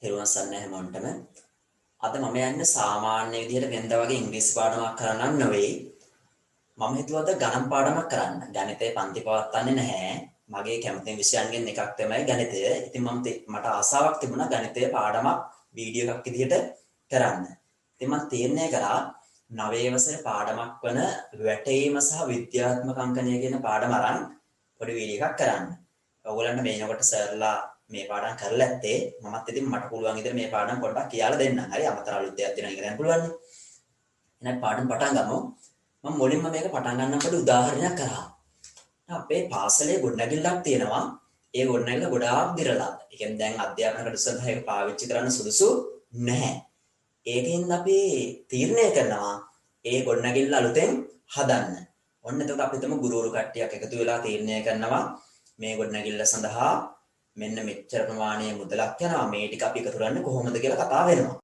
තෙරුවන් සරණයි හැමෝටම. අද මම යන්නේ සාමාන්‍ය විදිහට වෙනද වගේ ඉංග්‍රීසි පාඩමක් කරන්න නෙවෙයි. මම හිතුවද ගණන් පාඩමක් කරන්න. ගණිතේ පන්ති පවත්වන්නේ නැහැ. මගේ කැමති විෂයන්ගෙන් එකක් තමයි ගණිතය. ඉතින් මට ආසාවක් තිබුණා ගණිතයේ පාඩමක් වීඩියෝ එකක් විදිහට කරන්න. ඉතින් මම තීරණය කරා 9 වසරේ පාඩමක් වන වැටීම සහ විද්‍යාත්මක අංකණය කියන පාඩම අරන් පොඩි වීඩියෝ එකක් කරන්න. ඔයගොල්ලන්ට මේනකොට සර්ලා මේ පාඩම් කරලා ඇත්තේ මමත් ඉතින් මට පුළුවන් විදිහට මේ පාඩම් පොඩ්ඩක් කියලා දෙන්නම්. හරි අමතර අලුත් දෙයක් දෙනවා ඉගෙන ගන්න පුළුවන්. එහෙනම් පාඩම් පටන් ගමු. මම මුලින්ම මේක පටන් ගන්නකොට උදාහරණයක් කරා. අපේ පාසලේ ගොඩනැගිල්ලක් තියෙනවා. ඒ ගොඩනැගිල්ල ගොඩාක් දිරලා. ඒ කියන්නේ දැන් අධ්‍යාපන කටයුතු ඒක පාවිච්චි කරන්න සුදුසු නැහැ. ඒකෙන් අපි තීරණය කරනවා ඒ ගොඩනැගිල්ල අලුතෙන් හදන්න. ඔන්න එතකොට අපි හිතමු ගුරුවරු කට්ටියක් එකතු වෙලා තීරණය කරනවා මේ ගොඩනැගිල්ල සඳහා මෙන්න මෙච්චර ප්‍රමාණයේ මුදලක් යනවා මේ ටික අපි එකතු කරන්නේ කොහොමද කියලා කතා වෙනවා.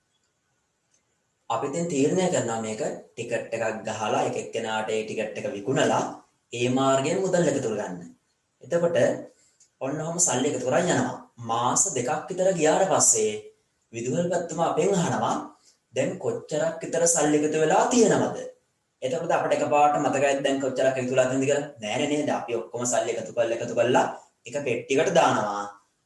අපි දැන් තීරණය කරනවා මේක ටිකට් එකක් ගහලා එක එක්කෙනාට ඒ ටිකට් එක විකුණලා ඒ මාර්ගයෙන් මුදල් එකතු කරගන්න. එතකොට ඔන්න ඔහම සල්ලි එකතු කරන් යනවා. මාස දෙකක් විතර ගියාට පස්සේ විදුහල්පතිතුමා අපෙන් අහනවා දැන් කොච්චරක් විතර සල්ලි එකතු වෙලා තියෙනවද? එතකොට අපිට එකපාරට මතකයි දැන් කොච්චරක් එකතු වෙලා තියෙනවද කියලා? නෑනේ නේද? අපි ඔක්කොම සල්ලි එකතු කරලා එක පෙට්ටියකට දානවා.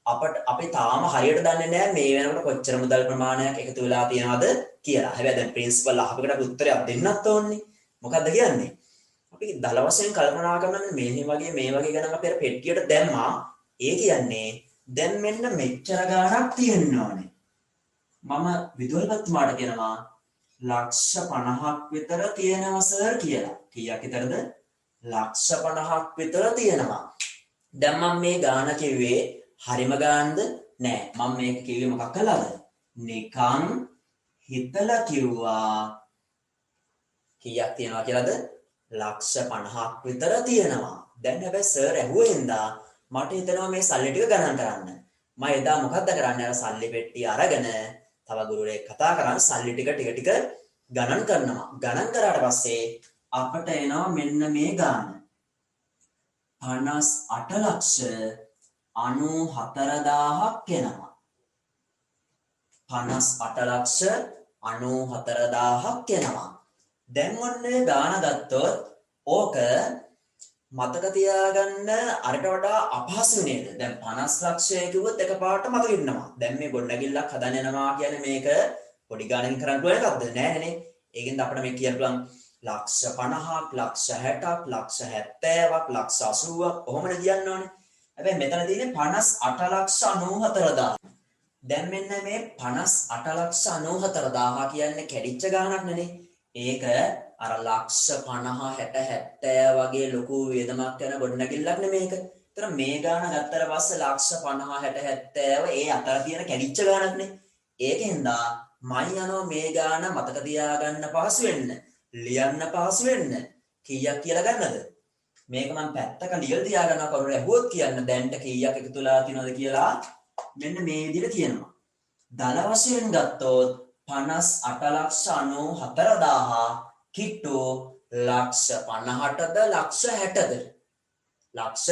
අපි තාම හරියට දන්නේ නැහැ මේ වෙනකොට කොච්චර මුදල් ප්‍රමාණයක් එකතු වෙලා තියෙනවද කියලා. හැබැයි දැන් ප්‍රින්සිපල් අහපෙකට අපි උත්තරයක් දෙන්නත් ඕනේ. මොකද්ද කියන්නේ? අපි දල වශයෙන් කල්පනා කරනනම් මේ වගේ ගණන් අපි අර පෙට්ටියට දැම්මා. ඒ කියන්නේ දැන් මෙන්න මෙච්චර ගාණක් තියෙන්න ඕනේ. මම විදුහල්පතිතුමාට කියනවා ලක්ෂ 50ක් විතර තියෙනවා සර් කියලා. කීයක් විතරද? ලක්ෂ 50ක් විතර තියෙනවා. දැන් මම මේ ගාණ කිව්වේ හරිම ගානද නෑ මම මේක කිව්වේ මොකක් කළාද නිකන් හිතලා කිව්වා කීයක් තියනවා කියලාද ලක්ෂ 50ක් විතර තියෙනවා දැන් හැබැයි සර් ඇහුවේ හින්දා මට හිතෙනවා මේ සල්ලි ටික ගණන් කරන්න මම එදා මොකද්ද කරන්නේ අර සල්ලි පෙට්ටිය අරගෙන තව ගුරුවරයෙක් කතා කරන් සල්ලි ටික ගණන් කරනවා ගණන් කරාට පස්සේ අපට එනවා මෙන්න මේ ගාන 58 ලක්ෂ 94,000ක් එනවා 58 ලක්ෂ 94,000ක් එනවා දැන් ඔන්නේ ගාන ගත්තොත් ඕක මතක තියාගන්න අරට වඩා අපහසු නේද දැන් 50 ලක්ෂය කිව්වොත් එකපාරට මතක ඉන්නවා දැන් මේ ගොඩනැගිල්ලක් හදන්න යනවා කියන්නේ මේක පොඩි ගානකින් කරන්න පුළුවන් එකක්ද නෑනේ ඒකෙන්ද අපිට මේ කියන්න පුළුවන් ලක්ෂ 50ක් ලක්ෂ 60ක් ලක්ෂ 70ක් ලක්ෂ 80ක් කොහොමද කියන්න ඕනේ හැබැයි මෙතන තියෙන්නේ 58 ලක්ෂ 94,000. දැන් මෙන්න මේ 58 ලක්ෂ 94,000 කියන්නේ කැඩිච්ච ගාණක් නෙනේ. ඒක අර ලක්ෂ 50 60 70 වගේ ලොකු වේදමක් යන ගොඩනැගිල්ලක් නෙමේක. ඒතර මේ ගාණ ගත්තට පස්සේ ලක්ෂ 50 60 70 ඒ අතර තියෙන කැඩිච්ච ගාණක් නේ. ඒකෙන්ද මම යනවා මේ ගාණ මතක තියාගන්න පහසු වෙන්න. ලියන්න පහසු වෙන්න. කීයක් කියලා ගන්නද? මේක මම පැත්තක ලියලා තියාගන්නවා කවුරු ඇහුවොත් කියන්න දැන්ට කීයක් එකතුලා තියෙනවද කියලා මෙන්න මේ විදිහට කියනවා. දල වශයෙන් ගත්තොත් 58 ලක්ෂ 94,000 කිට්ටු ලක්ෂ 50ටද ලක්ෂ 60ද ලක්ෂ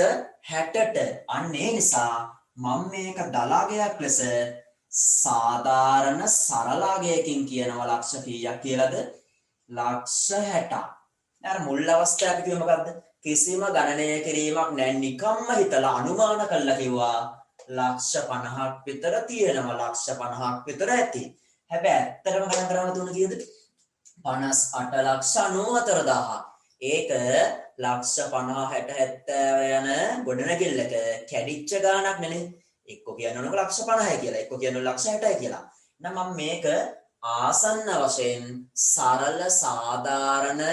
60ට අන්න ඒ නිසා මම මේක දලාගයක් ලෙස සාධාරණ සරලාගයකින් කියනවා ලක්ෂ කීයක් කියලාද ලක්ෂ 60ක්. අර මුල් අවස්ථාවේ කිව්වේ මොකද්ද? කිසිම ගණනය කිරීමක් නැහැ නිකම්ම හිතලා අනුමාන කළා කිව්වා ලක්ෂ 50ක් විතර තියෙනවා ලක්ෂ 50ක් විතර ඇති හැබැයි ඇත්තටම ගණන් කරාම තුන කීයද 58 ලක්ෂ 94,000 ඒක ලක්ෂ 50 60 70 යන ගොඩනැගිල්ලක කැඩිච්ච ගාණක් නෙනේ එක්ක කියනවනේ ලක්ෂ 50යි කියලා එක්ක කියනවනේ ලක්ෂ 60යි කියලා නම් මම මේක ආසන්න වශයෙන් සරල සාධාරණ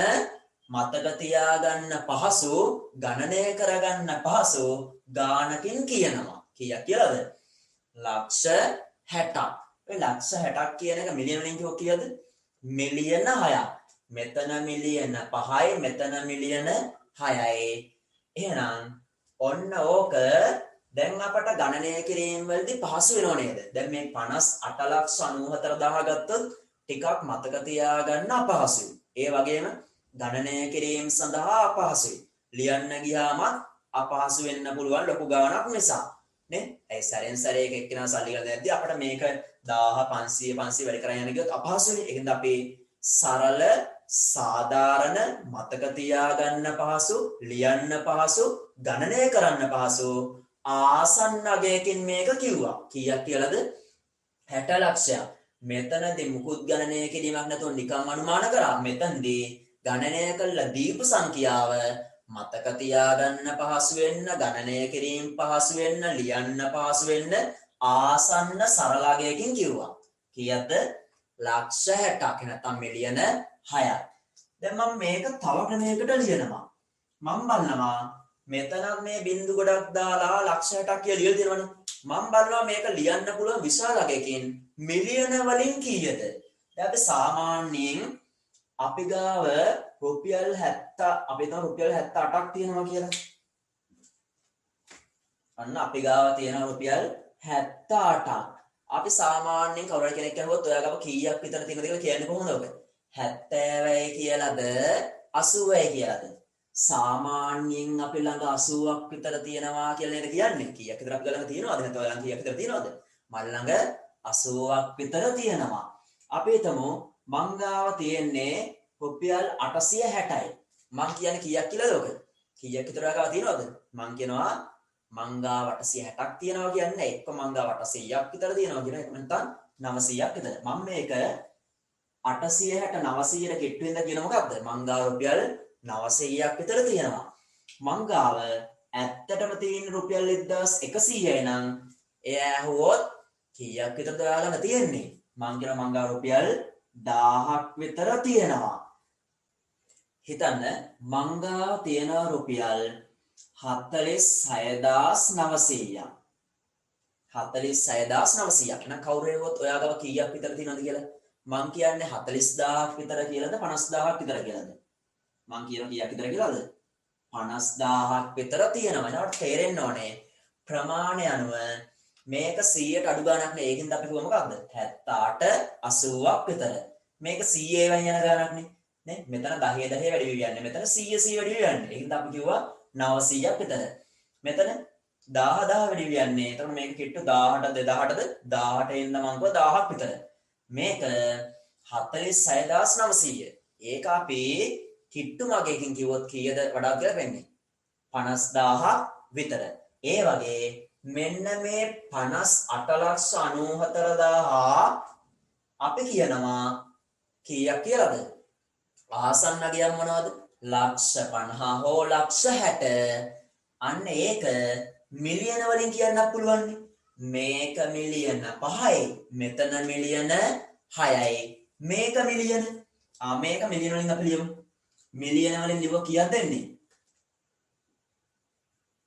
මතක තියාගන්න පහසු ගණනය කරගන්න පහසු ගානකින් කියනවා කීයක් කියලාද ලක්ෂ 60ක් ඔය ලක්ෂ 60ක් කියන එක මිලියන වලින් කිව්වොත් කීයද මිලියන 6ක් මෙතන මිලියන 5යි මෙතන මිලියන 6යි එහෙනම් ඔන්න ඕක දැන් අපට ගණනය කිරීම වලදී පහසු වෙනව නේද දැන් මේ 58 ලක්ෂ 94,000 ගත්තොත් ටිකක් මතක තියාගන්න අපහසුයි ඒ වගේම ගණනය කිරීම සඳහා අපහසුයි. ලියන්න ගියාම අපහසු වෙන්න පුළුවන් ලොකු ගාණක් නිසා. නේ ඒ සැරෙන් සැරේ එක එක්කෙනා සල්ලි ගන්න දැද්දි අපිට මේක 1000 500 වැඩි කරගෙන යන ගියොත් අපහසුනේ. ඒකෙන්ද අපි සරල සාධාරණ මතක තියාගන්න පහසු ලියන්න පහසු ගණනය කරන්න පහසු ආසන්න අගයකින් මේක කිව්වා. කීයක් කියලාද? 60 ලක්ෂයක්. මෙතනදී මුකුත් ගණනය කිරීමක් නැතුව නිකම් අනුමාන කරා. මෙතනදී ගණනය කළ දීපු සංඛ්‍යාව මතක තියාගන්න පහසු වෙන්න, ගණනය කිරීම පහසු වෙන්න, ලියන්න පහසු වෙන්න ආසන්න සරල අගයකින් කිව්වා. කීයද? ලක්ෂ 60ක්. නැත්නම් මිලියන 6ක්. දැන් මම මේක තව ක්‍රමයකට ලියනවා. මම බලනවා මෙතනත් මේ බිංදු ගොඩක් දාලා ලක්ෂ 60ක් කියලා ලියලා දෙනවනේ. මම බලනවා මේක ලියන්න පුළුවන් විශාල අගයකින් මිලියන වලින් කීයද? දැන් අපි සාමාන්‍යයෙන් අපි ගාව රුපියල් 70 අපි හිතමු රුපියල් 78ක් තියෙනවා කියලා. අන්න අපි ගාව තියෙන රුපියල් 78ක්. අපි සාමාන්‍යයෙන් කවුරු කෙනෙක් අහුවොත් ඔයා ගාව කීයක් විතර තියෙනවද කියලා කියන්නේ කොහොමද ඔබ? 70යි කියලාද 80යි කියලාද? සාමාන්‍යයෙන් අපි ළඟ 80ක් විතර තියෙනවා කියලා නේද කියන්නේ? කීයක් විතර අපි ළඟ තියෙනවද? නැත්නම් ඔයා ළඟ කීයක් විතර තියෙනවද? මල් ළඟ 80ක් විතර තියෙනවා. අපි හිතමු මං ගාව තියෙන්නේ රුපියල් 860යි. මං කියන්නේ කීයක් කියලාද ඔක? කීයක් විතර ඔයා ගාව තියෙනවද? මං කියනවා මං ගාව 860ක් තියෙනවා කියන්නේ එක්ක මං ගාව 800ක් විතර තියෙනවා කියන එක. නැත්නම් 900ක් විතර. මම මේක 860 900ට කිට්ටු වෙනද කියන මොකක්ද? මං ගාව රුපියල් 900ක් විතර තියෙනවා. මං ගාව ඇත්තටම තියෙන රුපියල් 1100යි නම් එයා ඇහුවොත් කීයක් විතරද ඔයාලම තියෙන්නේ? මං කියනවා මං ගාව රුපියල් 1000ක් විතර තියෙනවා. හිතන්න මං ගාව තියෙන රුපියල් 46900ක්. 46900ක්. එහෙනම් කවුරු එවුවොත් ඔයා ගාව කීයක් විතර තියෙනවද කියලා? මං කියන්නේ 40000ක් විතර කියලාද 50000ක් විතර කියලාද? මං කියන කීයක් විතර කියලාද? 50000ක් විතර තියෙනවා. ඒකට තේරෙන්න ඕනේ ප්‍රමාණය අනුව මේක 100ට අඩු ගාණක් නේ. ඒකින්ද අපි කිව්ව මොකක්ද? 78 80ක් විතර. මේක 100 වෙන් යන ගාණක් නේ. මෙතන 10 වැඩි වෙවි යන්නේ. මෙතන 100 වැඩි වෙවි යන්නේ. ඒකින්ද අපි කිව්වා 900ක් විතර. මෙතන 1000 වැඩි වෙවි යන්නේ. එතකොට මේක කිට්ටු 18 2000ටද 18 ඉන්න මං කිව්වා 1000ක් විතර. මේක 46900. ඒක අපි කිට්ටු මගයකින් කිව්වොත් කීයද වඩා කියලා වෙන්නේ? 50000ක් විතර. ඒ වගේ මෙන්න මේ 58,94,000 අපි කියනවා කීයක් කියලාද? ආසන්න අගයක් මොනවද? ලක්ෂ 50 හෝ ලක්ෂ 60. අන්න ඒක මිලියන වලින් කියන්නත් පුළුවන්. මේක මිලියන 5යි, මෙතන මිලියන 6යි, මේක මිලියන. මේක මිලියන වලින් අපි ලියමු. මිලියන වලින් ලියුව කීයක් දෙන්නේ?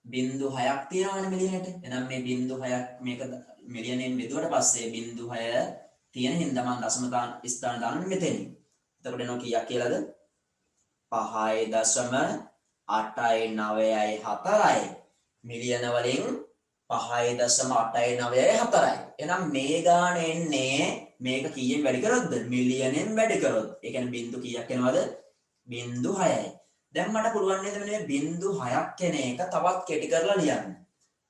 0.6ක් තියෙනවනේ මිලියනට. එහෙනම් මේ 0.6ක් මේක මිලියනෙන් බෙදුවට පස්සේ 0.6 තියෙන හින්දා මම දශම ස්ථාන දාන්නේ මෙතන. එතකොට එනවා කීයක් කියලාද? 5.8994යි. මිලියන වලින් 5.8994යි. එහෙනම් මේ ගාන එන්නේ මේක කීයෙන් වැඩි කරොත්ද? මිලියනෙන් වැඩි කරොත්. ඒ කියන්නේ බිංදු කීයක් එනවද? 0.6යි. දැන් මට පුළුවන් නේද මේ 0.6ක් කෙන එක තවත් කෙටි කරලා ලියන්න.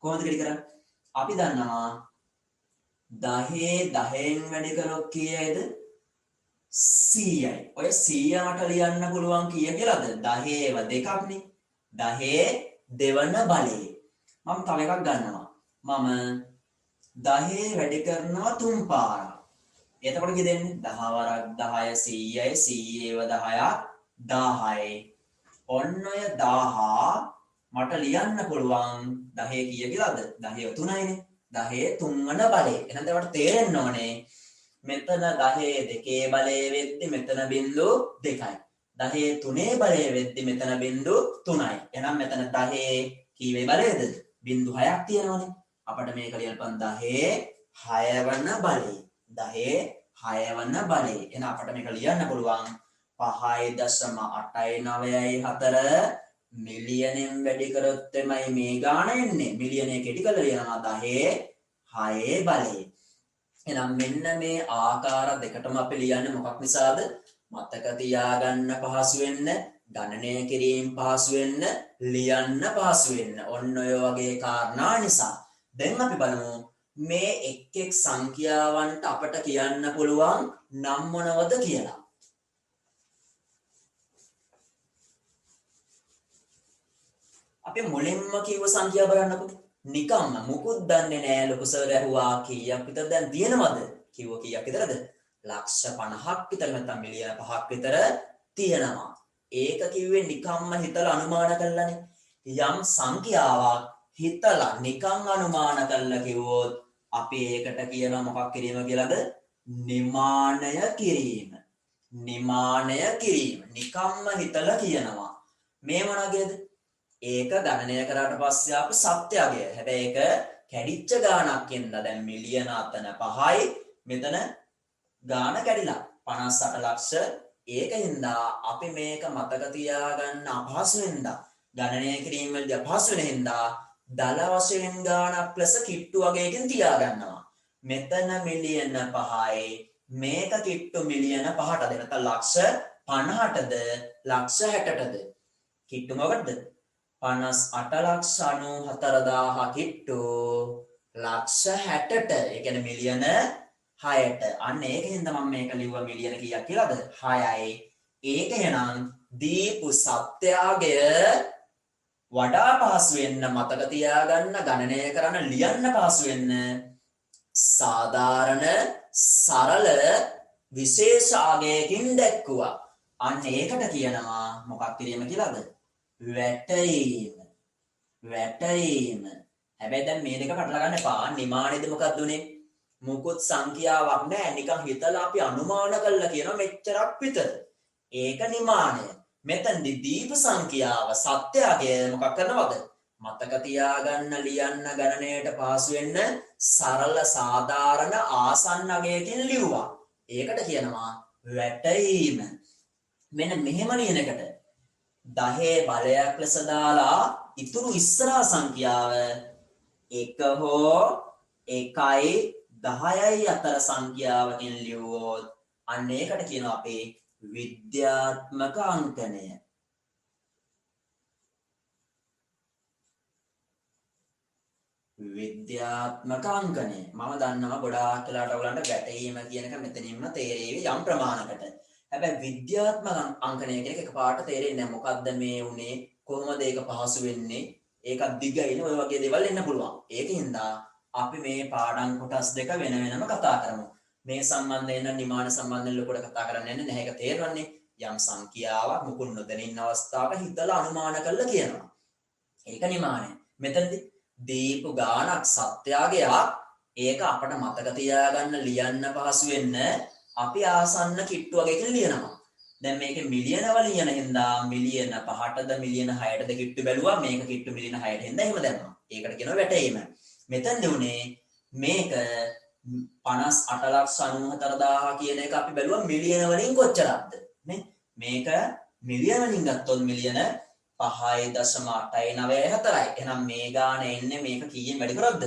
කොහොමද කෙටි කරන්නේ? අපි දන්නවා 10 10න් වැඩි කරොත් කීයද? 100යි. ඔය 100 මට ලියන්න පුළුවන් කීය කියලාද? 10ව දෙකක්නේ. 10 දෙවන බලය. මම තව එකක් ගන්නවා. මම 10 වැඩි කරනවා 3 පාරක්. එතකොට කී දෙන්නේ? 10 වරක් 10 100යි 100ව 10ක් 1000යි. ඔන්න ඔය 1000 මට ලියන්න පුළුවන් 10 කීය කියලාද? 10 3යිනේ. 10 3 වන බලය. එහෙනම් ඒකට තේරෙන්න ඕනේ මෙතන 10 දෙකේ බලය වෙද්දි මෙතන බිංදු 2යි. 10 3ේ බලය වෙද්දි මෙතන බිංදු 3යි. එහෙනම් මෙතන 10 කීවේ බලයද? බිංදු 6ක් තියෙනවනේ. අපිට මේක ලියන්න 10 6 වන බලය. 10 6 වන බලය. එහෙනම් අපිට මේක ලියන්න පුළුවන් 5.894 මිලියනෙන් වැඩි කරොත් එමයි මේ ගාණ එන්නේ. මිලියනය කෙටි කරලා ලියනවා 10 6 බලය. එහෙනම් මෙන්න මේ ආකාර දෙකටම අපි ලියන්නේ මොකක් නිසාද? මතක තියාගන්න පහසු වෙන්න, ගණනය කිරීම පහසු වෙන්න, ලියන්න පහසු වෙන්න. ඔන්න ඔය වගේ කාරණා නිසා. දැන් අපි බලමු මේ එක් එක් සංඛ්‍යාවන්ට අපට කියන්න පුළුවන් නම් මොනවද කියලා. අපි මුලින්ම කිව්ව සංඛ්‍යා බලන්නකො. නිකම්ම මුකුත් දන්නේ නැහැ ලොකු සර් ඇහුවා කීයක් විතර දැන් තියෙනවද? කිව්ව කීයක් විතරද? ලක්ෂ 50ක් විතර නැත්නම් මිලියන 5ක් විතර තියෙනවා. ඒක කිව්වේ නිකම්ම හිතලා අනුමාන කළානේ. යම් සංඛ්‍යාවක් හිතලා නිකන් අනුමාන කළා කිව්වොත් අපි ඒකට කියනවා මොකක් කිරීම කියලාද? නිමානය කිරීම. නිමානය කිරීම. නිකම්ම හිතලා කියනවා. මේ මොනගේද? ඒක ගණනය කරාට පස්සේ අපි සත්‍යය. හැබැයි ඒක කැඩිච්ච ගාණක් ඉඳලා දැන් මිලියන අතන 5යි මෙතන ගාණ කැඩිලා 58 ලක්ෂ. ඒකින්ද අපි මේක මතක තියාගන්න අපහසු වෙනදා ගණනය කිරීමේදී අපහසු වෙන හින්දා දල වශයෙන් ගාණක් ලෙස කිට්ටු වගේකින් තියාගන්නවා. මෙතන මිලියන 5යි මේක කිට්ටු මිලියන 5ට දෙනත ලක්ෂ 50ටද ලක්ෂ 60ටද කිට්ටු මොකටද? 58,94,000 කිට්ටු ලක්ෂ 60ට. ඒ කියන්නේ මිලියන 6ට. අන්න ඒකින්ද මම මේක ලිව්වා මිලියන කීයක් කියලාද? 6යි. ඒක එහෙනම් දීපු සත්‍යය වඩා පහසු වෙන්න මතක තියාගන්න ගණනය කරන්න ලියන්න පහසු වෙන්න සාධාරණ සරල විශේෂ ආගයකින් දැක්කුවා. අන්න ඒකට කියනවා මොකක් කිරීම කියලාද? වැටීම. වැටීම. හැබැයි දැන් මේ දෙක පටලවා ගන්න එපා. නිමානයේද මොකක්ද උනේ? මුකුත් සංඛ්‍යාවක් නැහැ. නිකන් හිතලා අපි අනුමාන කළා කියනවා මෙච්චරක් විතර. ඒක නිමානය. මෙතනදි දීප සංඛ්‍යාව සත්‍යය මොකක් කරනවද? මතක තියාගන්න ලියන්න ගණනයට පහසු වෙන්න සරල සාධාරණ ආසන්න අගයකින් ලිව්වා. ඒකට කියනවා වැටීම. මෙන්න මෙහෙම ලියන එකට 10 බලයක් ලෙස දාලා ඉතුරු ඉස්සරහා සංඛ්‍යාව 1 හෝ 1යි 10යි අතර සංඛ්‍යාවකින් ලියුවොත් අන්න ඒකට කියනවා අපේ විද්‍යාත්මක අංකණය. විද්‍යාත්මක අංකණය. මම දන්නවා ගොඩාක් වෙලාවට ඔයගලන්ට ගැටීම කියන එක මෙතනින්ම තේරෙවි යම් ප්‍රමාණයකට. හැබැයි විද්‍යාත්මක අංකණය කියන එක එකපාරට තේරෙන්නේ නැහැ. මොකද්ද මේ උනේ? කොහොමද ඒක පහසු වෙන්නේ? ඒක දිගයින ඔය වගේ දේවල් එන්න පුළුවන්. ඒකින්ද අපි මේ පාඩම් කොටස් දෙක වෙන වෙනම කතා කරමු. මේ සම්බන්ධයෙන් නිමාන සම්බන්ධයෙන් ලොකුට කතා කරන්න යන්නේ නැහැ. ඒක තේරෙන්නේ. යම් සංඛ්‍යාවක් මුකුත් නොදැනින්න අවස්ථාවක හිතලා අනුමාන කරලා කියනවා. ඒක නිමානය. මෙතනදී දීපු ගාණක් සත්‍යයගයක් ඒක අපට මතක තියාගන්න ලියන්න පහසු වෙන්න අපි ආසන්න කිට්ටු වගේකින් ලියනවා. දැන් මේකේ මිලියන වල ලියන හින්දා මිලියන 5ටද මිලියන 6ටද කිට්ටු බැලුවා. මේක කිට්ටු මිලියන 6ට හින්දා එහෙම දැම්මා. ඒකට කියනවා වැටීම. මෙතනදී උනේ මේක 58,94,000 කියන එක අපි බැලුවා මිලියන වලින් කොච්චරක්ද නේ? මේක මිලියන වලින් ගත්තොත් මිලියන 5.894යි. එහෙනම් මේ ගාන එන්නේ මේක කීයෙන් වැඩි කරොත්ද?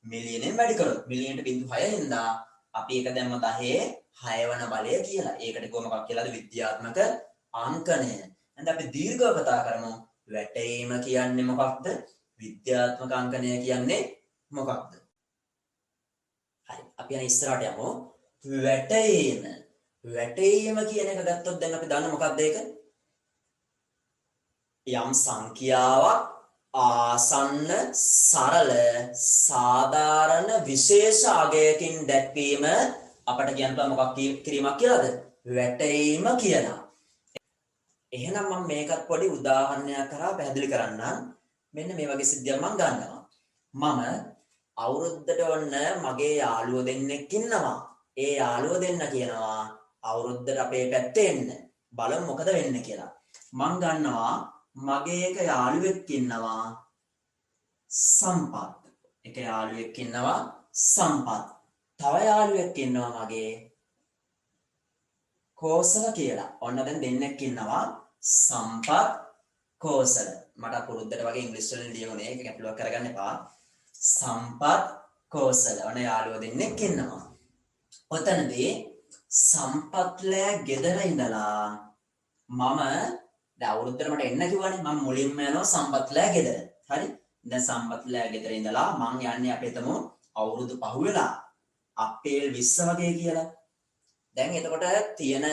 මිලියනෙන් වැඩි කරොත්. මිලියනට 0.6 හින්දා අපි ඒක දැම්ම 10 6 වන බලය කියලා. ඒකට කොහොමද කියලාද? විද්‍යාත්මක අංකණය. එහෙනම් අපි දීර්ඝව කතා කරමු. වැටීම කියන්නේ මොකක්ද? විද්‍යාත්මක අංකණය කියන්නේ මොකක්ද? හරි. අපි යන ඉස්සරහට යමු. වැටීම. වැටීම කියන එක ගත්තොත් දැන් අපි දන්න මොකක්ද ඒක? යම් සංඛ්‍යාවක් ආසන්න සරල සාධාරණ විශේෂ අගයකින් දැක්වීම අපට කියන්න පුළුවන් මොකක් කිරීමක් කියලාද? වැටීම කියලා. එහෙනම් මම මේකත් පොඩි උදාහරණයක් කරලා පැහැදිලි කරන්නම්. මෙන්න මේ වගේ සිද්ධියක් මම ගන්නවා. මම අවුරුද්දට ඔන්න මගේ යාළුවෝ දෙන්නෙක් ඉන්නවා. ඒ යාළුවෝ දෙන්න කියනවා අවුරුද්දට අපේ පැත්තේ එන්න. බලමු මොකද වෙන්නේ කියලා. මම ගන්නවා මගේ එක යාළුවෙක් ඉන්නවා සම්පත්. එක යාළුවෙක් ඉන්නවා සම්පත්. තව යාළුවෙක් ඉන්නවා මගේ කෝසල කියලා. ඔන්න දැන් දෙන්නෙක් ඉන්නවා සම්පත් කෝසල. මට පුරුද්දට වගේ ඉංග්‍රීසි වලින් ලියුනේ ඒක ගැටලුවක් කරගන්න එපා. සම්පත් කෝසල. ඔන්න යාළුවෝ දෙන්නෙක් ඉන්නවා. ඔතනදී සම්පත්ලෑ ගෙදර ඉඳලා මම දැන් අවුරුද්දට මට එන්න කිව්වනේ. මම මුලින්ම යනවා සම්පත්ලෑ ගෙදර. හරි. දැන් සම්පත්ලෑ ගෙදර ඉඳලා මං යන්නේ අපි හිතමු අවුරුදු 5 වෙලා අප්‍රේල් 20 වගේ කියලා. දැන් එතකොට තියෙන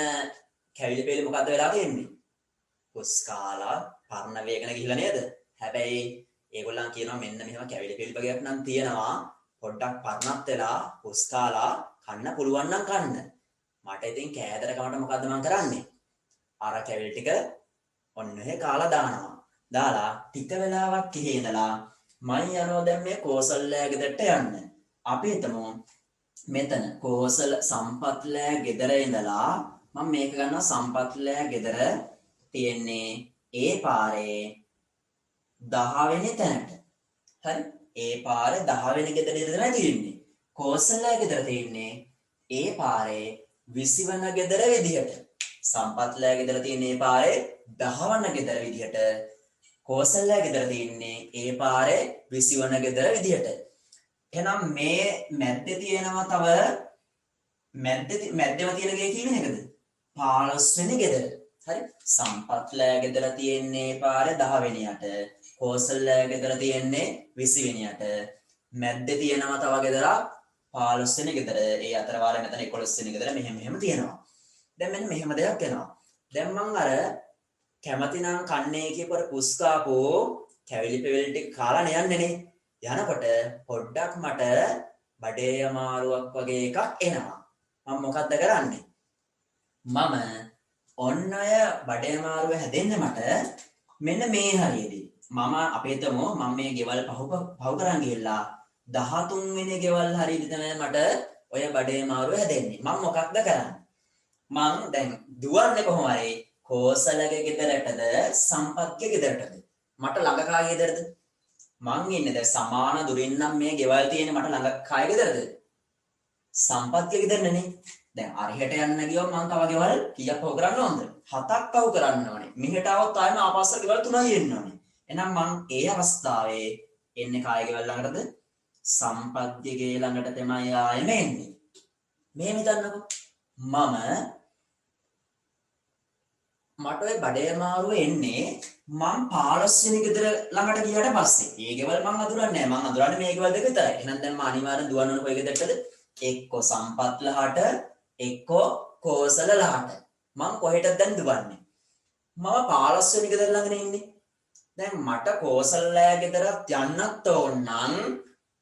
කැවිලි පෙළි මොකද්ද වෙලා තියෙන්නේ? කුස් කාලා පරණ වේගන ගිහිලා නේද? හැබැයි ඒගොල්ලන් කියනවා මෙන්න මෙහෙම කැවිලි පෙළි වගේක් නම් තියෙනවා. පොඩ්ඩක් පරණත් වෙලා කුස් කාලා කන්න පුළුවන් නම් කන්න. මට ඉතින් කෑදරකමට මොකද්ද මං කරන්නේ? අර කැවිලි ටික ඔන්න ඔහෙ කාලා දානවා. දාලා ටික වෙලාවක් කිහේ ඉඳලා මම යනවා දැන් මේ කෝසල්ලෑ ගෙදරට යන්න. අපි හිතමු මෙතන කෝසල සම්පත්ලෑ ගෙදර ඉඳලා මම මේක ගන්නවා සම්පත්ලෑ ගෙදර තියෙන්නේ ඒ පාරේ 10 වෙනි තැනට. හරි? ඒ පාරේ 10 වෙනි ගෙදර ඉඳලා තියෙන්නේ. කෝසල්ලෑ ගෙදර තියෙන්නේ ඒ පාරේ 20 වන ගෙදර විදිහට. සම්පත්ලෑ ගෙදර තියෙන ඒ පාරේ 10 වන ගෙදර විදිහට. කෝසල්ලෑ ගෙදර තියෙන්නේ ඒ පාරේ 20 වන ගෙදර විදිහට. එහෙනම් මේ මැද්දේ තියෙනවා තව මැද්දේම තියෙන ගේ කී වෙන එකද? 15 වෙනි ගෙදර. හරි? සම්පත්ලෑ ගෙදර තියෙන්නේ පාරේ 10 වෙනියට. කෝසල්ලෑ ගෙදර තියෙන්නේ 20 වෙනියට. මැද්දේ තියෙනවා තව ගෙදරක් 15 වෙනි ගෙදර. ඒ අතර වාරේ මෙතන 11 වෙනි ගෙදර මෙහෙම තියෙනවා. දැන් මෙන්න මෙහෙම දෙයක් එනවා. දැන් මං අර කැමතිනම් කන්නේ කියපර කුස්කාපෝ කැවිලි පෙවිලි ටික කාලා යන්නේනේ. යනකොට පොඩ්ඩක් මට බඩේ අමාරුවක් වගේ එකක් එනවා. මම මොකද්ද කරන්නේ? මම ඔන්න ඔය බඩේ අමාරුව හැදෙන්නේ මට මෙන්න මේ හරියේදී. මම අපේ තමෝ මම මේ ගෙවල් පහු කරන් ගිහිල්ලා 13 වෙනි ගෙවල් හරියේදී තමයි මට ඔය බඩේ අමාරුව හැදෙන්නේ. මම මොකක්ද කරන්නේ? මං දැන් දුවන්නේ කොහොම හරි කෝසලගේ ගෙදරටද සම්පත්ගේ ගෙදරටද? මට ළඟ කාගේ ගෙදරද? මං ඉන්නේ දැන් සමාන දුරින් නම් මේ ගෙවල් තියෙන්නේ මට ළඟ කාගේ ගෙදරද? සම්පත්ගේ ගෙදරනේ. දැන් අරහෙට යන්න ගියොත් මං තව ගෙවල් කීයක් පහු කරන්න ඕනද? 7ක් පහු කරන්න ඕනේ. මෙහෙට આવොත් ආයෙම ආපස්සට ගෙවල් 3යි එන්න ඕනේ. එහෙනම් මං ඒ අවස්ථාවේ එන්නේ කාගේ ගෙවල් ළඟටද? සම්පත්ගේ ගේ ළඟට තමයි ආයෙම එන්නේ. මේ හිතන්නකෝ. මට ඔය බඩේ අමාරුව එන්නේ මම 15 වෙනි ගෙදර ළඟට ගියාට පස්සේ. ඒ ගෙවල් මම අඳුරන්නේ නැහැ. මම අඳුරන්නේ මේ ගෙවල් දෙක විතරයි. එහෙනම් දැන් මම අනිවාර්යෙන් දුවන්න ඕන කොයි ගෙදරටද? එක්ක සම්පත්ලහට එක්ක කෝසලලහට. මම කොහෙටද දැන් දුවන්නේ? මම 15 වෙනි ගෙදර ළඟනේ ඉන්නේ. දැන් මට කෝසලලෑ ගෙදරත් යන්නත් ඕන නම්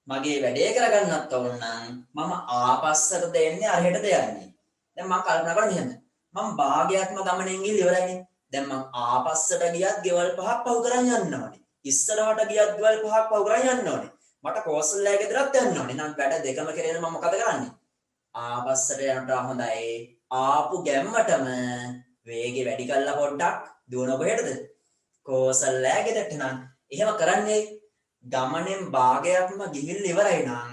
මගේ වැඩේ කරගන්නත් ඕන නම් මම ආපස්සට දෙන්නේ අරහෙටද යන්නේ. දැන් මම කල්පනා කරන්නේ එහෙම. මම භාගයක්ම ගමනෙන් ගිහින් ඉවරයිනේ. දැන් මම ආපස්සට ගියත් ගෙවල් 5ක් පහු කරන් යන්න ඕනේ. ඉස්සරහට ගියත් ගෙවල් 5ක් පහු කරන් යන්න ඕනේ. මට කෝසල්ලෑ ගෙදරත් යන්න ඕනේ. නම් වැඩ දෙකම කරගෙන මම මොකද කරන්නේ? ආපස්සට යනට හොඳයි. ආපු ගැම්මටම වේගෙ වැඩි කරලා පොඩ්ඩක් දුවන කොහෙටද? කෝසල්ලෑ ගෙදරට. නම් එහෙම කරන්නේ ගමනෙන් භාගයක්ම ගිහින් ඉවරයි නම්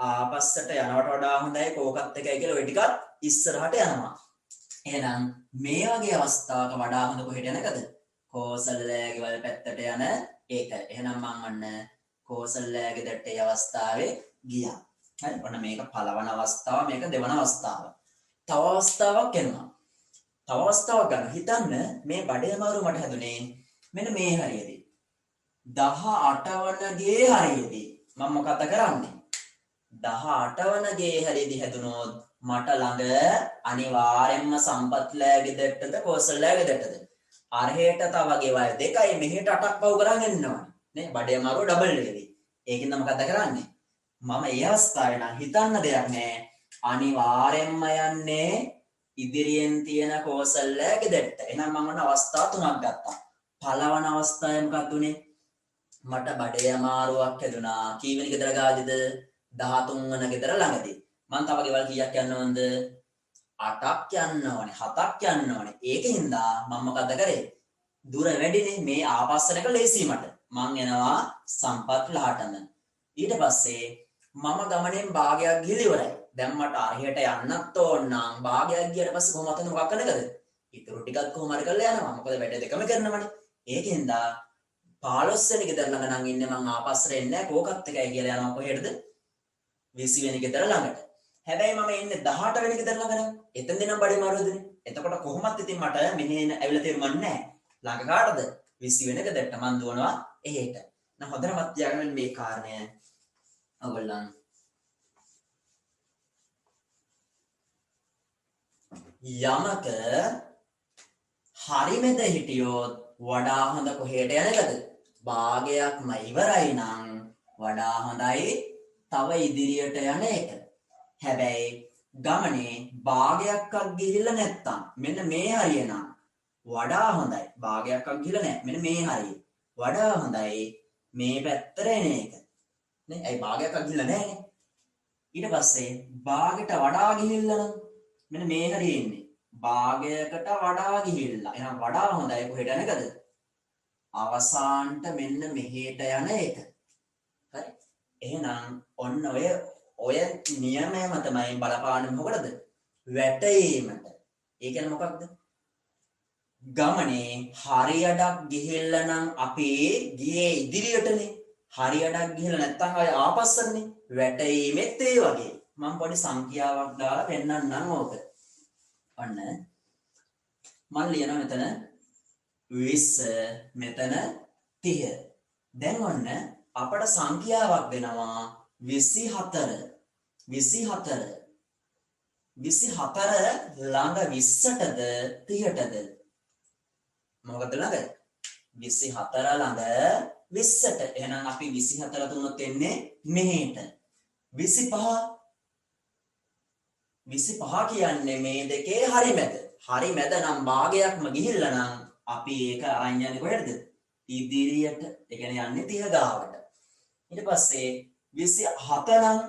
ආපස්සට යනවට වඩා හොඳයි කෝකත් එකයි කියලා ඔය ටිකත් ඉස්සරහට යනවා. එහෙනම් මේ වගේ අවස්ථාවක වඩා හොඳ කොහෙට යන එකද? කෝසල්ලෑ ගෙවල් පැත්තට යන එක. එහෙනම් මම අන්න කෝසල්ලෑ ගෙදරට ඒ අවස්ථාවේ ගියා. හරි. ඔන්න මේක පළවන අවස්ථාව, මේක දෙවන අවස්ථාව. තව අවස්ථාවක් එනවා. තව අවස්ථාවක් ගන්න. හිතන්න මේ බඩේ අමාරුව මට හැදුනේ මෙන්න මේ හරියේදී. 18 වන ගේ හරියේදී. මම මොකද කරන්නේ? 18 වන ගේ හරියේදී හැදුනොත් මට ළඟ අනිවාර්යෙන්ම සම්පත්ලෑ ගෙදරටද කෝසල්ලෑ ගෙදරටද? අරහෙට තව ගෙවල් දෙකයි මෙහෙට 8ක් පහු කරන් එන්නවා. නේ බඩේ අමාරුව ඩබල් වෙලදී. ඒකින්ද මොකද කරන්නේ? මම ඒ අවස්ථාවේ නම් හිතන්න දෙයක් නෑ. අනිවාර්යෙන්ම යන්නේ ඉදිරියෙන් තියෙන කෝසල්ලෑ ගෙදරට. එහෙනම් මම ඔන්න අවස්ථා තුනක් ගත්තා. පළවන අවස්ථාවේ මොකක්ද උනේ? මට බඩේ අමාරුවක් හැදුනා. කීවෙනි ගෙදර ගාවිද? 13 වන ගෙදර ළඟදී. මං තව ගෙවල් කීයක් යන්න ඕනද? 8ක් යන්න ඕනේ, 7ක් යන්න ඕනේ. ඒකින්ද මම මොකද කරේ? දුර වැඩිනේ. මේ ආපස්සට එක ලේසි මට. මං එනවා සම්පත්ලහටම. ඊට පස්සේ මම ගමනෙන් භාගයක් ගිහලා ඉවරයි. දැන් මට අරහෙට යන්නත් ඕන නම් භාගයක් ගියට පස්සේ කොහොමද මොකක් කරන්නද? ඉතුරු ටිකක් කොහොම හරි කරලා යනවා. මොකද වැඩ දෙකම කරනවනේ. ඒකින්ද 15 වෙනි ගෙදර ළඟ නම් ඉන්නේ මං ආපස්සට එන්නේ නැහැ. කෝකත් එකයි කියලා යනවා කොහෙටද? 20 වෙනි ගෙදර ළඟට. හැබැයි මම ඉන්නේ 18 වෙනි ගෙදර ළඟ නම්. එතෙන්දී නම් බඩේ මාරුවදනේ. එතකොට කොහොමත් ඉතින් මට මෙහෙ ඇවිල්ලා තේරුම්න්නේ නැහැ. ළඟ කාටද? 20 වෙනි ගෙදරට මං දුවනවා එහෙට. හොඳට මතක තියාගන්න මේ කාරණය ඔයගොල්ලන් යමක හරිමෙද හිටියොත් වඩා හොඳ කොහෙට යන එකද? භාගයක්ම ඉවරයි නම් වඩා හොඳයි තව ඉදිරියට යන එක. හැබැයි ගමනේ භාගයක්වත් ගිහිල්ලා නැත්තම් මෙන්න මේ හරිය නම් වඩා හොඳයි. භාගයක්වත් ගිහිල්ලා නැහැ. මෙන්න මේ හරිය. වඩා හොඳයි මේ පැත්තට එන එක. නේ? ඒ භාගයක්වත් ගිහිල්ලා නැහැනේ. ඊට පස්සේ භාගයට වඩා ගිහිල්ලා නම් මෙන්න මේ හරිය ඉන්නේ. භාගයකට වඩා ගිහිල්ලා. එහෙනම් වඩා හොඳයි කොහෙට යන එකද? අවසානට මෙන්න මෙහෙට යන එක. හරි? එහෙනම් ඔන්න ඔය නියමයම තමයි බලපාන්නේ මොකටද? වැටීමට. ඒ කියන්නේ මොකක්ද? ගමනේ හරියටක් ගිහිල්ලා නම් අපි ගියේ ඉදිරියටනේ. හරියටක් ගිහිල්ලා නැත්තම් ආය ආපස්සටනේ. වැටීමෙත් ඒ වගේ. මම පොඩි සංඛ්‍යාවක් දාලා පෙන්නන්නම් ඕක. ඔන්න මම ලියනවා මෙතන 20 මෙතන 30. දැන් ඔන්න අපට සංඛ්‍යාවක් දෙනවා 24 ළඟ 20ටද 30ටද? මොකද ළඟ 24 ළඟ 20ට. එහෙනම් අපි 24 තුනොත් එන්නේ මෙහෙට. 25 කියන්නේ මේ දෙකේ හරිමැද. හරිමැද නම් භාගයක්ම ගිහිල්ලා නම් අපි ඒක අරන් යන්නේ කොහෙටද? ඉදිරියට. ඒ කියන්නේ යන්නේ 30 ගාවට. ඊට පස්සේ 27 නම්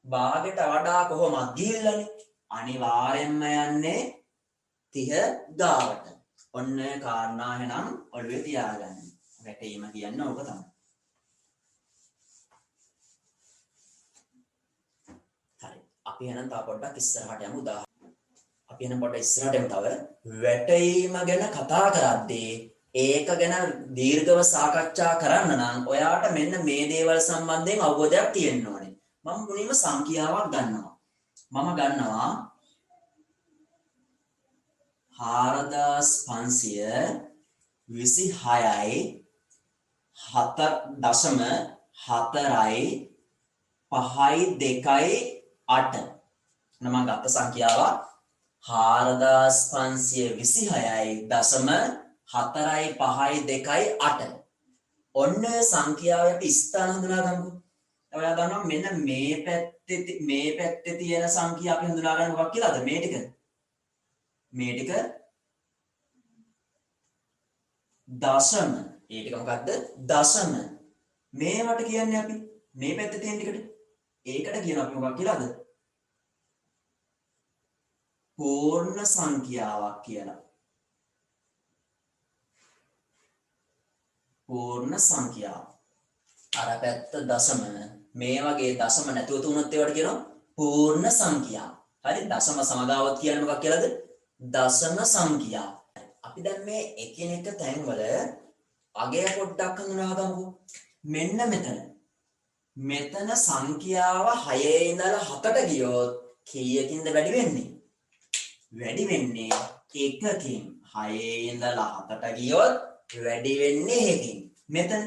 භාගයට වඩා කොහොමද ගිහිල්ලානේ? අනිවාර්යෙන්ම යන්නේ 30 ගාවට. ඔන්න කාරණා එහෙනම් ඔළුවේ තියාගන්න. වැටීම කියන්නේ ඕක තමයි. හරි. අපි එහෙනම් තව පොඩ්ඩක් ඉස්සරහට යමු. අපි එහෙනම් පොඩ්ඩක් ඉස්සරහට යමු. තව වැටීම ගැන කතා කරද්දී ඒක ගැන දීර්ඝව සාකච්ඡා කරන්න නම් ඔයාට මෙන්න මේ දේවල් සම්බන්ධයෙන් අවබෝධයක් තියෙන්න ඕනේ. මම මුලින්ම සංඛ්‍යාවක් ගන්නවා. මම ගන්නවා 4526යි 7.4යි 5යි 2යි 8. මම ගත්ත සංඛ්‍යාව 4526යි 4යි 5යි 2යි 8. ඔන්න සංඛ්‍යාවේ අපි ස්ථාන හඳුනා ගමුකෝ. ඔයා දන්නවා මෙන්න මේ පැත්තේ තියෙන සංඛ්‍යා අපි හඳුනා ගන්න මොකක් කියලාද? මේ ටික දශම. ඒ ටික මොකද්ද? දශම. මේවට කියන්නේ අපි මේ පැත්තේ තියෙන ටිකට. ඒකට කියනවා අපි මොකක් කියලාද? පූර්ණ සංඛ්‍යාවක් කියලා. පූර්ණ සංඛ්‍යාව. අර පැත්ත දශම. මේ වගේ දශම නැතුව තුනත් ඒවට කියනවා පූර්ණ සංඛ්‍යාව. හරි? දශම සමගාවත් කියන්නේ මොකක් කියලාද? දශම සංඛ්‍යාව. අපි දැන් මේ එකිනෙක තැන්වල අගය පොඩ්ඩක් හඳුනා ගමුකෝ. මෙන්න මෙතන සංඛ්‍යාව 6 ඉඳලා 7ට ගියොත් කීයකින්ද වැඩි වෙන්නේ? වැඩි වෙන්නේ 1කින්. 6 ඉඳලා 7ට ගියොත් වැඩි වෙන්නේ 1කින්. මෙතන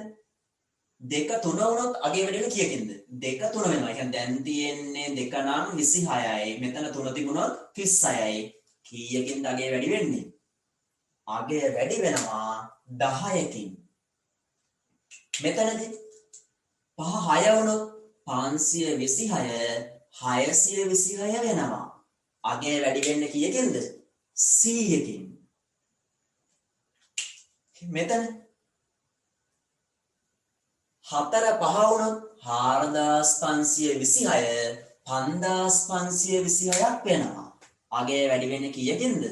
2 3 වුණොත් අගේ වැඩි වෙන්නේ කීයකින්ද? 2 3 වෙනවා. ඒ කියන්නේ දැන් තියෙන්නේ 2 නම් 26යි. මෙතන 3 තිබුණොත් 36යි. කීයකින්ද අගේ වැඩි වෙන්නේ? අගය වැඩි වෙනවා 10කින්. මෙතනදී 5 6 වුණොත් 526 626 වෙනවා. අගය වැඩි වෙන්නේ කීයකින්ද? 100කින්. මෙතන 4 5 වුණොත් 4526 5526ක් වෙනවා. අගය වැඩි වෙන්නේ කීයකින්ද?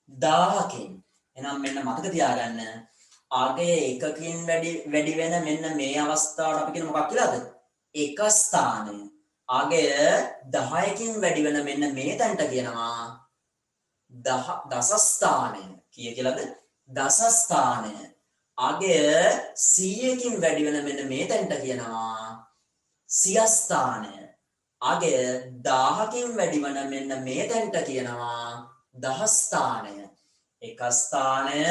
1000කින්. එහෙනම් මෙන්න මතක තියාගන්න අගය එකකින් වැඩි වෙන මෙන්න මේ අවස්ථාවට අපි කියන මොකක් කියලාද? එක ස්ථානය. අගය 10කින් වැඩි වෙන මෙන්න මේ තැනට කියනවා දස ස්ථානය. කීය කියලාද? දස ස්ථානය. අගය 100කින් වැඩි වෙන මෙන්න මේ තැනට කියනවා සිය ස්ථානය. අගය 1000කින් වැඩි වෙන මෙන්න මේ තැනට කියනවා දහ ස්ථානය. එක ස්ථානය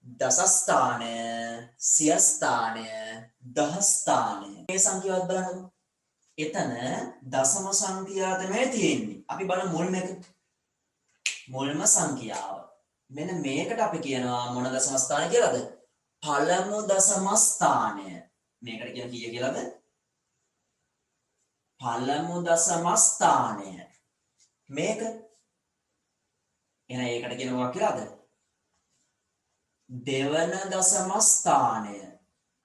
දසස්ථානය, සියස්ථානය, දහස්ථානය. මේ සංඛ්‍යාවත් බලන්නකො. එතන දසම සංඛ්‍යා තමයි තියෙන්නේ. අපි බලමු මුල්ම එක. මුල්ම සංඛ්‍යාව. මෙන්න මේකට අපි කියනවා මොන දසම ස්ථානය කියලාද? පළමු දසම ස්ථානය. මේකට කියන කීය කියලාද? පළමු දසම ස්ථානය. මේක එහෙනම් ඒකට කියන මොකක් කියලාද? දෙවන දසම ස්ථානය.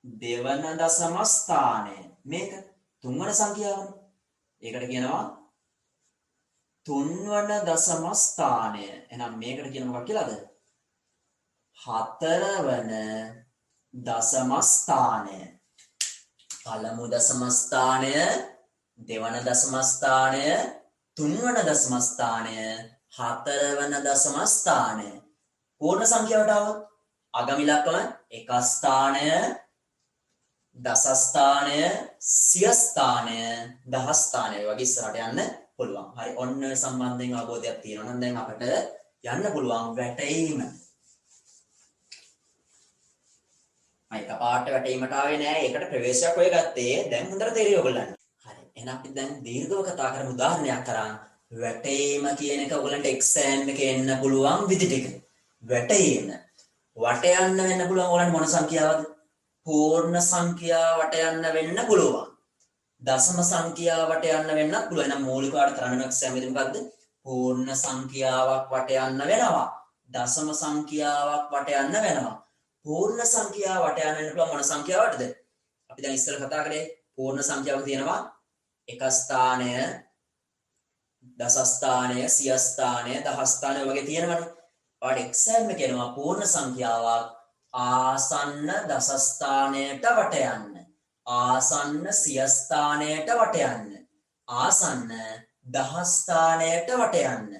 දෙවන දසම ස්ථානය. මේක තුන්වන සංඛ්‍යාවනේ. ඒකට කියනවා තුන්වන දසම ස්ථානය. එහෙනම් මේකට කියන මොකක් කියලාද? හතරවන දසම ස්ථානය. පළමු දසම ස්ථානය, දෙවන දසම ස්ථානය, තුන්වන දසම ස්ථානය, හතරවන දසම ස්ථානය. පූර්ණ සංඛ්‍යාවට આવොත් අගම ඉලක්කම එක ස්ථානය, දස ස්ථානය, සිය ස්ථානය, දහ ස්ථානය වගේ ඉස්සරහට යන්න පුළුවන්. හරි, ඔන්න සම්බන්ධයෙන් අවබෝධයක් තියෙනවා නම් දැන් අපිට යන්න පුළුවන් වැටීම. එකපාරට වැටීමට ආවේ නෑ. ඒකට ප්‍රවේශයක් ඔය ගත්තේ. දැන් හොඳට තේරෙයි ඔයගොල්ලන්ට. හරි, එහෙනම් අපි දැන් දීර්ඝව කතා කරමු උදාහරණයක් කරන්. වැටීම කියන එක ඔයගොල්ලන්ට එක්සෑම් එකේ එන්න පුළුවන් විදි ටික. වැටීම. වට යන්න වෙන්න පුළුවන් ඔයගොල්ලන්ට මොන සංඛ්‍යාවද? පූර්ණ සංඛ්‍යාවට යන්න වෙන්න පුළුවන්. දශම සංඛ්‍යාවට යන්න වෙන්නත් පුළුවන්. එහෙනම් මූලික පාඩ කරන්න එක්සෑම් එකේ මොකද්ද? පූර්ණ සංඛ්‍යාවක් වට යන්න වෙනවා. දශම සංඛ්‍යාවක් වට යන්න වෙනවා. පූර්ණ සංඛ්‍යාවට යන්න වෙන්න පුළුවන් මොන සංඛ්‍යාවටද? අපි දැන් ඉස්සෙල්ලා කතා කරේ පූර්ණ සංඛ්‍යාවක තියෙනවා එක ස්ථානය, දස ස්ථානය, සිය ස්ථානය, දහ ස්ථානය වගේ තියෙනවනේ. ඔයාලට එක්සෑම් එකේ එනවා පූර්ණ සංඛ්‍යාවක් ආසන්න දස ස්ථානයට වට යන්න, ආසන්න සිය ස්ථානයට වට යන්න, ආසන්න දහ ස්ථානයට වට යන්න.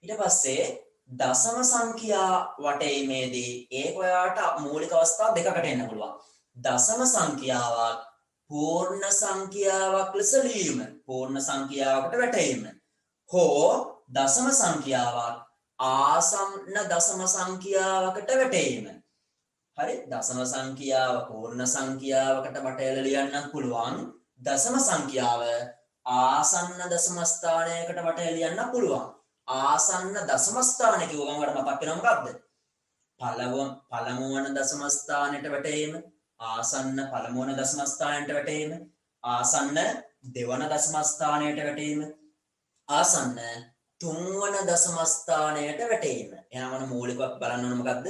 ඊට පස්සේ දසම සංඛ්‍යා වටීමේදී ඒක ඔයාලට මූලික අවස්ථා දෙකකට එන්න පුළුවන්. දසම සංඛ්‍යාවක් පූර්ණ සංඛ්‍යාවක් ලෙස ලියීම, පූර්ණ සංඛ්‍යාවකට වැටීම, හෝ දසම සංඛ්‍යාවක් ආසන්න දසම සංඛ්‍යාවකට වැටීම. හරි, දසම සංඛ්‍යාව පූර්ණ සංඛ්‍යාවකට වටේලා ලියන්නත් පුළුවන්. දසම සංඛ්‍යාව ආසන්න දසම ස්ථානයකට වටේලා ලියන්න පුළුවන්. ආසන්න දසම ස්ථානය කිව්ව ගමන් වලට මතක් වෙනව මොකක්ද? පළමු වන දසම ස්ථානයට වැටීම, ආසන්න පළමු වන දසම ස්ථානයට වැටීම, ආසන්න දෙවන දසම ස්ථානයට වැටීම, ආසන්න තුන්වන දසම ස්ථානයට වැටීම. එහෙනම් මූලිකව බලන්න ඕන මොකද්ද?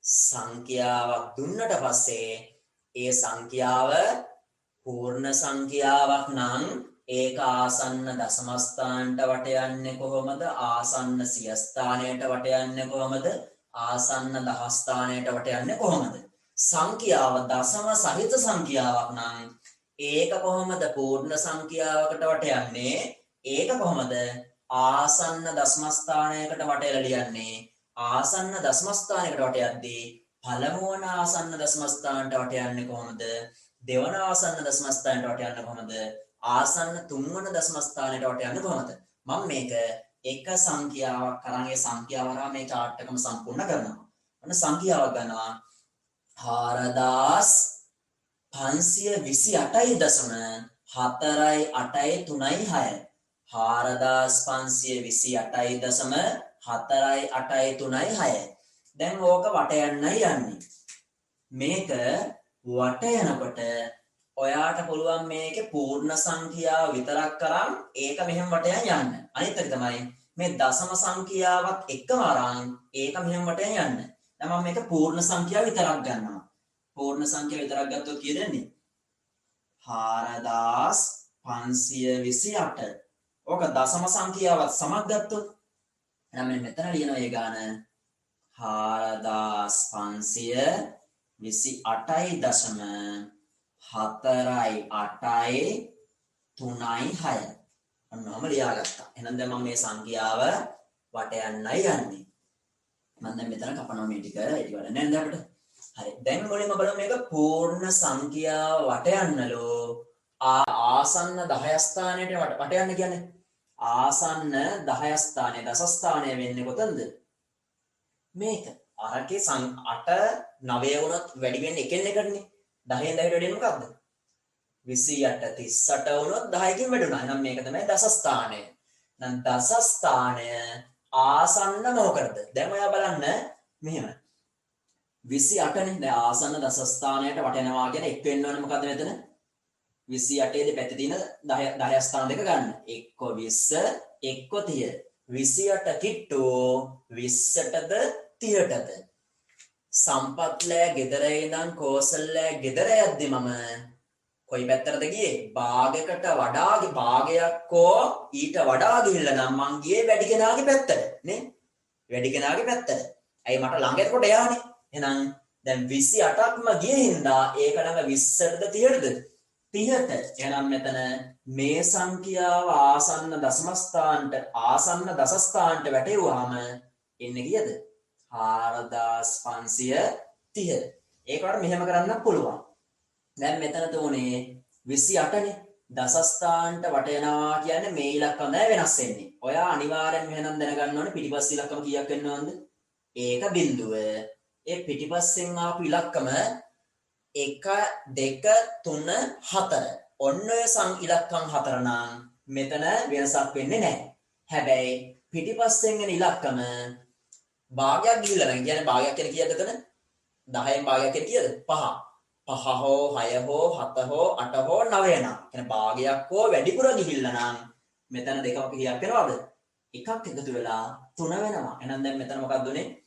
සංඛ්‍යාවක් දුන්නට පස්සේ ඒ සංඛ්‍යාව පූර්ණ සංඛ්‍යාවක් නම් ඒක ආසන්න දසම ස්ථානයට වට යන්නේ කොහොමද? ආසන්න සිය ස්ථානයට වට යන්නේ කොහොමද? ආසන්න දහ ස්ථානයට වට යන්නේ කොහොමද? සංඛ්‍යාව දසම සහිත සංඛ්‍යාවක් නම් ඒක කොහොමද පූර්ණ සංඛ්‍යාවකට වට යන්නේ? ඒක කොහොමද ආසන්න දසම ස්ථානයකට වටේලා ලියන්නේ? ආසන්න දසම ස්ථානයකට වට යද්දී පළමු වන ආසන්න දසම ස්ථානයට වට යන්නේ කොහොමද? දෙවන ආසන්න දසම ස්ථානයට වට යන්නේ කොහොමද? ආසන්න තුන්වන දසම ස්ථානයට වට යන්නේ කොහොමද? මම මේක එක සංඛ්‍යාවක් කරන් ඒ සංඛ්‍යාව හරහා මේ chart එකම සම්පූර්ණ කරනවා. ඔන්න සංඛ්‍යාවක් ගන්නවා 4528.483.6 4528.483.6 දැන් ඕක වට යන්නයි යන්නේ. මේක වට යනකොට ඔයාට පුළුවන් මේකේ පූර්ණ සංඛ්‍යාව විතරක් කරන් ඒක මෙහෙම වටයන් යන්න. අනිත් එක තමයි මේ දශම සංඛ්‍යාවත් එක්කම අරන් ඒක මෙහෙම වටයන් යන්න. දැන් මම මේක පූර්ණ සංඛ්‍යාව විතරක් ගන්නවා. පූර්ණ සංඛ්‍යාව විතරක් ගත්තොත් කීයද එන්නේ? 4528. ඕක දශම සංඛ්‍යාවත් සමග ගත්තොත් එහෙනම් මෙතන ලියනවා ඒ ගාන 4528.483.6 ඔන්නම ලියාගත්තා. එහෙනම් දැන් මම මේ සංඛ්‍යාව වට යන්නයි යන්නේ. මම දැන් මෙතන කපනවා මේ ටික. ඒක වල නේද අපිට? හරි. දැන් මොලෙම බලමු මේක පූර්ණ සංඛ්‍යාව වට යන්නලෝ ආසන්න 10 ස්ථානයට වට යන්න කියන්නේ. ආසන්න 10 ස්ථානයේ දස ස්ථානය වෙන්නේ කොතනද? මේක අරකේ 8 9 වුණත් වැඩි වෙන්නේ එකෙන් එකටනේ. 10න් 10ට වැඩි වෙන්නේ මොකක්ද? 28 38 වුණොත් 10කින් වැඩි වෙනවා. එහෙනම් මේක තමයි දස ස්ථානය. නම් දස ස්ථානය ආසන්න මොකටද? දැන් ඔයා බලන්න මෙහෙම 28නේ. දැන් ආසන්න දස ස්ථානයට වටෙනවා කියන එක වෙන්න ඕනේ මොකද්ද මෙතන? 28 දෙපැත්තේ තියෙන 10 ස්ථාන දෙක ගන්න. එක්ක 20 එක්ක 30. 28 කිට්ටු 20ටද 30ටද? සම්පත්ලෑ ගෙදර ඉඳන් කෝසල්ලෑ ගෙදර යද්දි මම කොයි පැත්තටද ගියේ? භාගයකට වඩා භාගයක්කෝ ඊට වඩා ගිහිල්ලා නම් මං ගියේ වැඩි කෙනාගේ පැත්තට නේ? වැඩි කෙනාගේ පැත්තට. ඇයි මට ළඟට කොට යන්නේ? එහෙනම් දැන් 28ක්ම ගියේ හින්දා ඒක ළඟ 20ටද 30ටද? 30ට. එහෙනම් මෙතන මේ සංඛ්‍යාව ආසන්න දශමස්ථානට ආසන්න දසස්ථානට වැටෙවුවාම එන්නේ කීයද? 4530. ඒකට මෙහෙම කරන්න පුළුවන්. දැන් මෙතන තුනේ 28නේ. දසස්ථානට වටේනවා කියන්නේ මේ ඉලක්කම නෑ වෙනස් වෙන්නේ. ඔයා අනිවාර්යෙන් මෙහෙනම් දැනගන්න ඕනේ පිටිපස්ස ඉලක්කම කීයක් වෙන්න ඕනද? ඒක බිඳුව. ඒ පිටිපස්සෙන් ආපු ඉලක්කම 1 2 3 4. ඔන්න ඔය ඉලක්කම් 4 නම් මෙතන වෙනසක් වෙන්නේ නැහැ. හැබැයි පිටිපස්සෙන් එන ඉලක්කම භාගයක් ගිහිල්ලා නම් කියන්නේ භාගයක් කියන්නේ කීයද එතන? 10න් භාගයක් කියන්නේ කීයද? 5. 5 හෝ 6 හෝ 7 හෝ 8 හෝ 9 නම් කියන්නේ භාගයක් හෝ වැඩිපුර ගිහිල්ලා නම් මෙතන දෙකම කීයක් වෙනවද? එකක් එකතු වෙලා 3 වෙනවා. එහෙනම් දැන් මෙතන මොකක්ද උනේ?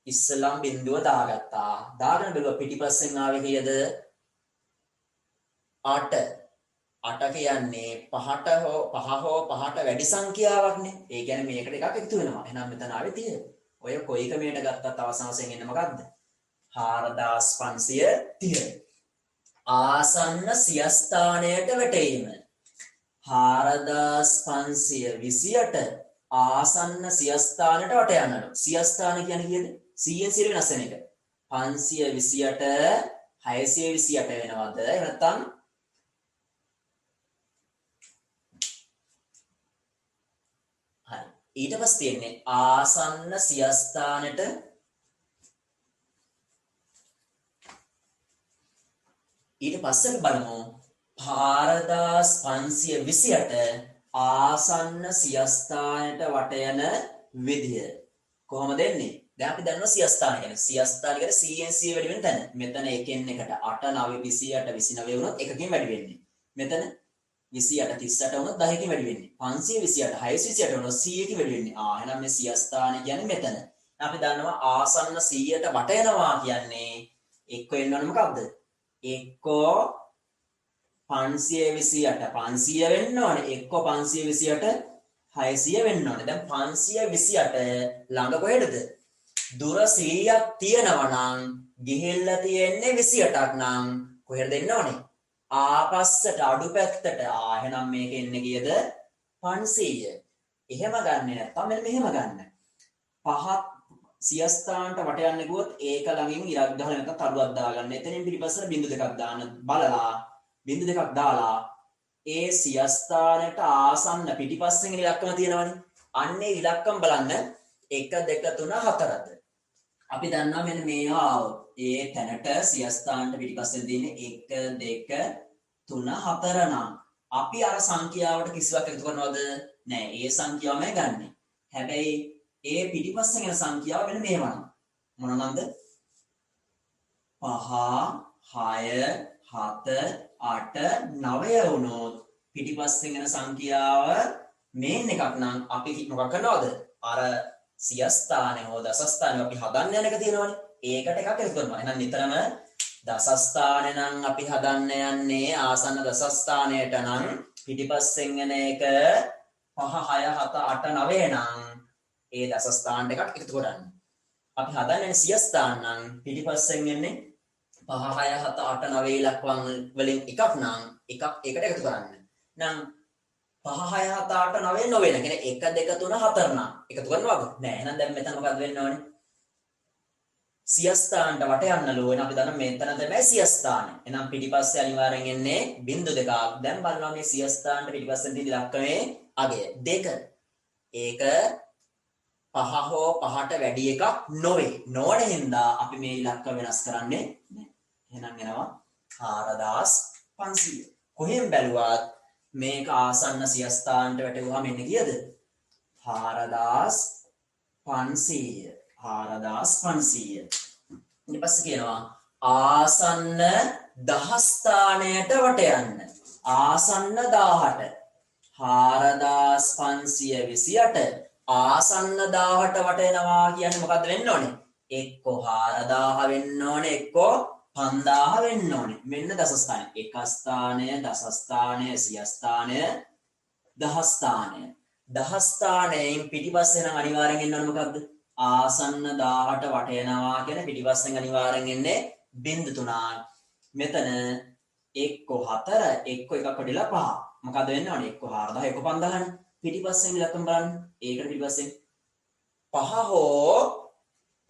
ඉස්සලම් බිඳුව දාගත්තා. දාගෙන බැලුවා පිටිපස්සෙන් ආවේ කීයද? 8. 8 කියන්නේ 5ට හෝ 5ට වැඩි සංඛ්‍යාවක්නේ. ඒ කියන්නේ මේකට එකක් එකතු වෙනවා. එහෙනම් මෙතන ආවේ 30. ඔය කොයි ක්‍රමයකට ගත්තත් අවසාන වශයෙන් එන්නේ මොකක්ද? 4530. ආසන්න සියස්ථානයට වැටීම. 4528 ආසන්න සියස්ථානයට වට යනලු. සියස්ථාන කියන්නේ කීයද? 100න් 100 වෙනස් වෙන එක. 528 628 වෙනවද? එහෙම නැත්නම් හරි. ඊට පස්සේ තියෙන්නේ ආසන්න සියස්ථානට ඊට පස්සේ බලමු 4528 ආසන්න සියස්ථානයට වට යන විදිය කොහොමද එන්නේ? දැන් අපි දන්නවා සියස්ථාන කියන්නේ 100න් 100 වැඩි වෙන තැන. මෙතන එකෙන් එකට 8 9 28 29 වුණොත් එකකින් වැඩි වෙන්නේ. මෙතන 28 38 වුණොත් 10කින් වැඩි වෙන්නේ. 528 628 වුණොත් 100කින් වැඩි වෙන්නේ. එහෙනම් මේ සියස්ථාන කියන්නේ මෙතන. අපි දන්නවා ආසන්න 100ට වට යනවා කියන්නේ එක්ක එන්න ඕනේ මොකක්ද? එක්කෝ 528 500 වෙන්න ඕනේ. එක්කෝ 528 600 වෙන්න ඕනේ. දැන් 528 ළඟ කොහෙද? දුර 100ක් තියෙනවා නම් ගිහිල්ලා තියෙන්නේ 28ක් නම් කොහෙද එන්න ඕනේ? ආපස්සට අඩු පැත්තට. එහෙනම් මේක එන්නේ කීයද? 500. එහෙම ගන්නෙ නැත්තම් මෙන්න මෙහෙම ගන්න. පහත් සියස්ථානට වට යන්න ගියොත් ඒක ළඟින් ඉරක් ගහලා නැත්නම් තරුවක් දාගන්න. එතනින් පිටිපස්සට බිංදු දෙකක් දාන්න බලලා බිංදු දෙකක් දාලා ඒ සියස්ථානට ආසන්න පිටිපස්සෙන් ඉලක්කම තියෙනවනේ. අන්නේ ඉලක්කම් බලන්න 1 2 3 4ද. අපි දන්නවා මෙන්න මේවා ඒ තැනට සියස්ථානට පිටිපස්සෙන් තියෙන්නේ 1 2 3 4 නම් අපි අර සංඛ්‍යාවට කිසිවක් එකතු කරනවද? නෑ. ඒ සංඛ්‍යාවමයි ගන්නෙ. හැබැයි ඒ පිටිපස්සෙන් එන සංඛ්‍යාව වෙන මේවනම් මොනවාද? 5 6 7 8 9 වුණොත් පිටිපස්සෙන් එන සංඛ්‍යාව මේන් එකක් නම් අපි මොකක් කරනවද? අර සියස්ථානේ හෝ දසස්ථානේ අපි හදන්න යන එක තියෙනවනේ. ඒකට එකක් එකතු කරනවා. එහෙනම් නිතරම දසස්ථානේ නම් අපි හදන්න යන්නේ ආසන්න දසස්ථානයට නම් පිටිපස්සෙන් එන එක 5 6 7 8 9 නම් ඒ දසස්ථානට එකක් එකතු කරන්න. අපි හදන්නේ සියස්ථාන නම් පිටිපස්සෙන් එන්නේ 5 6 7 8 9 ඉලක්කම් වලින් එකක් නම් එකක් ඒකට එකතු කරන්න. නම් 5 6 7 8 9 නොවන. කියන්නේ 1 2 3 4 නම් එකතු කරනවද? නෑ. එහෙනම් දැන් මෙතන මොකක්ද වෙන්න ඕනේ? සියස්ථානට වට යන්න ඕනේ. අපි දන්නා මෙතන තමයි සියස්ථාන. එහෙනම් පිටිපස්සේ අනිවාර්යෙන් එන්නේ බිංදු දෙකක්. දැන් බලනවා මේ සියස්ථානට පිටිපස්සෙන් තියෙන ඉලක්කමේ අගය 2. ඒක පහ හෝ පහට වැඩි එකක් නොවේ. නොවන හින්දා අපි මේ ඉලක්ක වෙනස් කරන්නේ නැහැ. එහෙනම් එනවා 4500. කොහෙන් බැලුවත් මේක ආසන්න සියස්ථානට වැටුවාම එන්නේ කීයද? 4500. 4500. ඊට පස්සේ කියනවා ආසන්න දහස්ථානයට වට යන්න. ආසන්න 18. 4528 ආසන්න 18 වට එනවා කියන්නේ මොකද්ද වෙන්න ඕනේ? එක්ක 4000 වෙන්න ඕනේ, එක්ක 5000 වෙන්න ඕනේ. මෙන්න දස ස්ථානය. එක ස්ථානය, දස ස්ථානය, සිය ස්ථානය, දහ ස්ථානය. දහ ස්ථානයෙන් පිටිපස්සේ නම් අනිවාර්යෙන් එන්න ඕනේ මොකද්ද? ආසන්න 18 වට එනවා කියන පිටිපස්සෙන් අනිවාර්යෙන් එන්නේ බිංදු 3ක්. මෙතන එක්ක 4, එක්ක එකක් වඩිලා 5. මොකද වෙන්න ඕනේ? එක්ක 4000, එක්ක 5000 නේ. පිටිපස්සෙන් ඉලක්කම් බලන්න. ඒකට පිටිපස්සෙන් 5 හෝ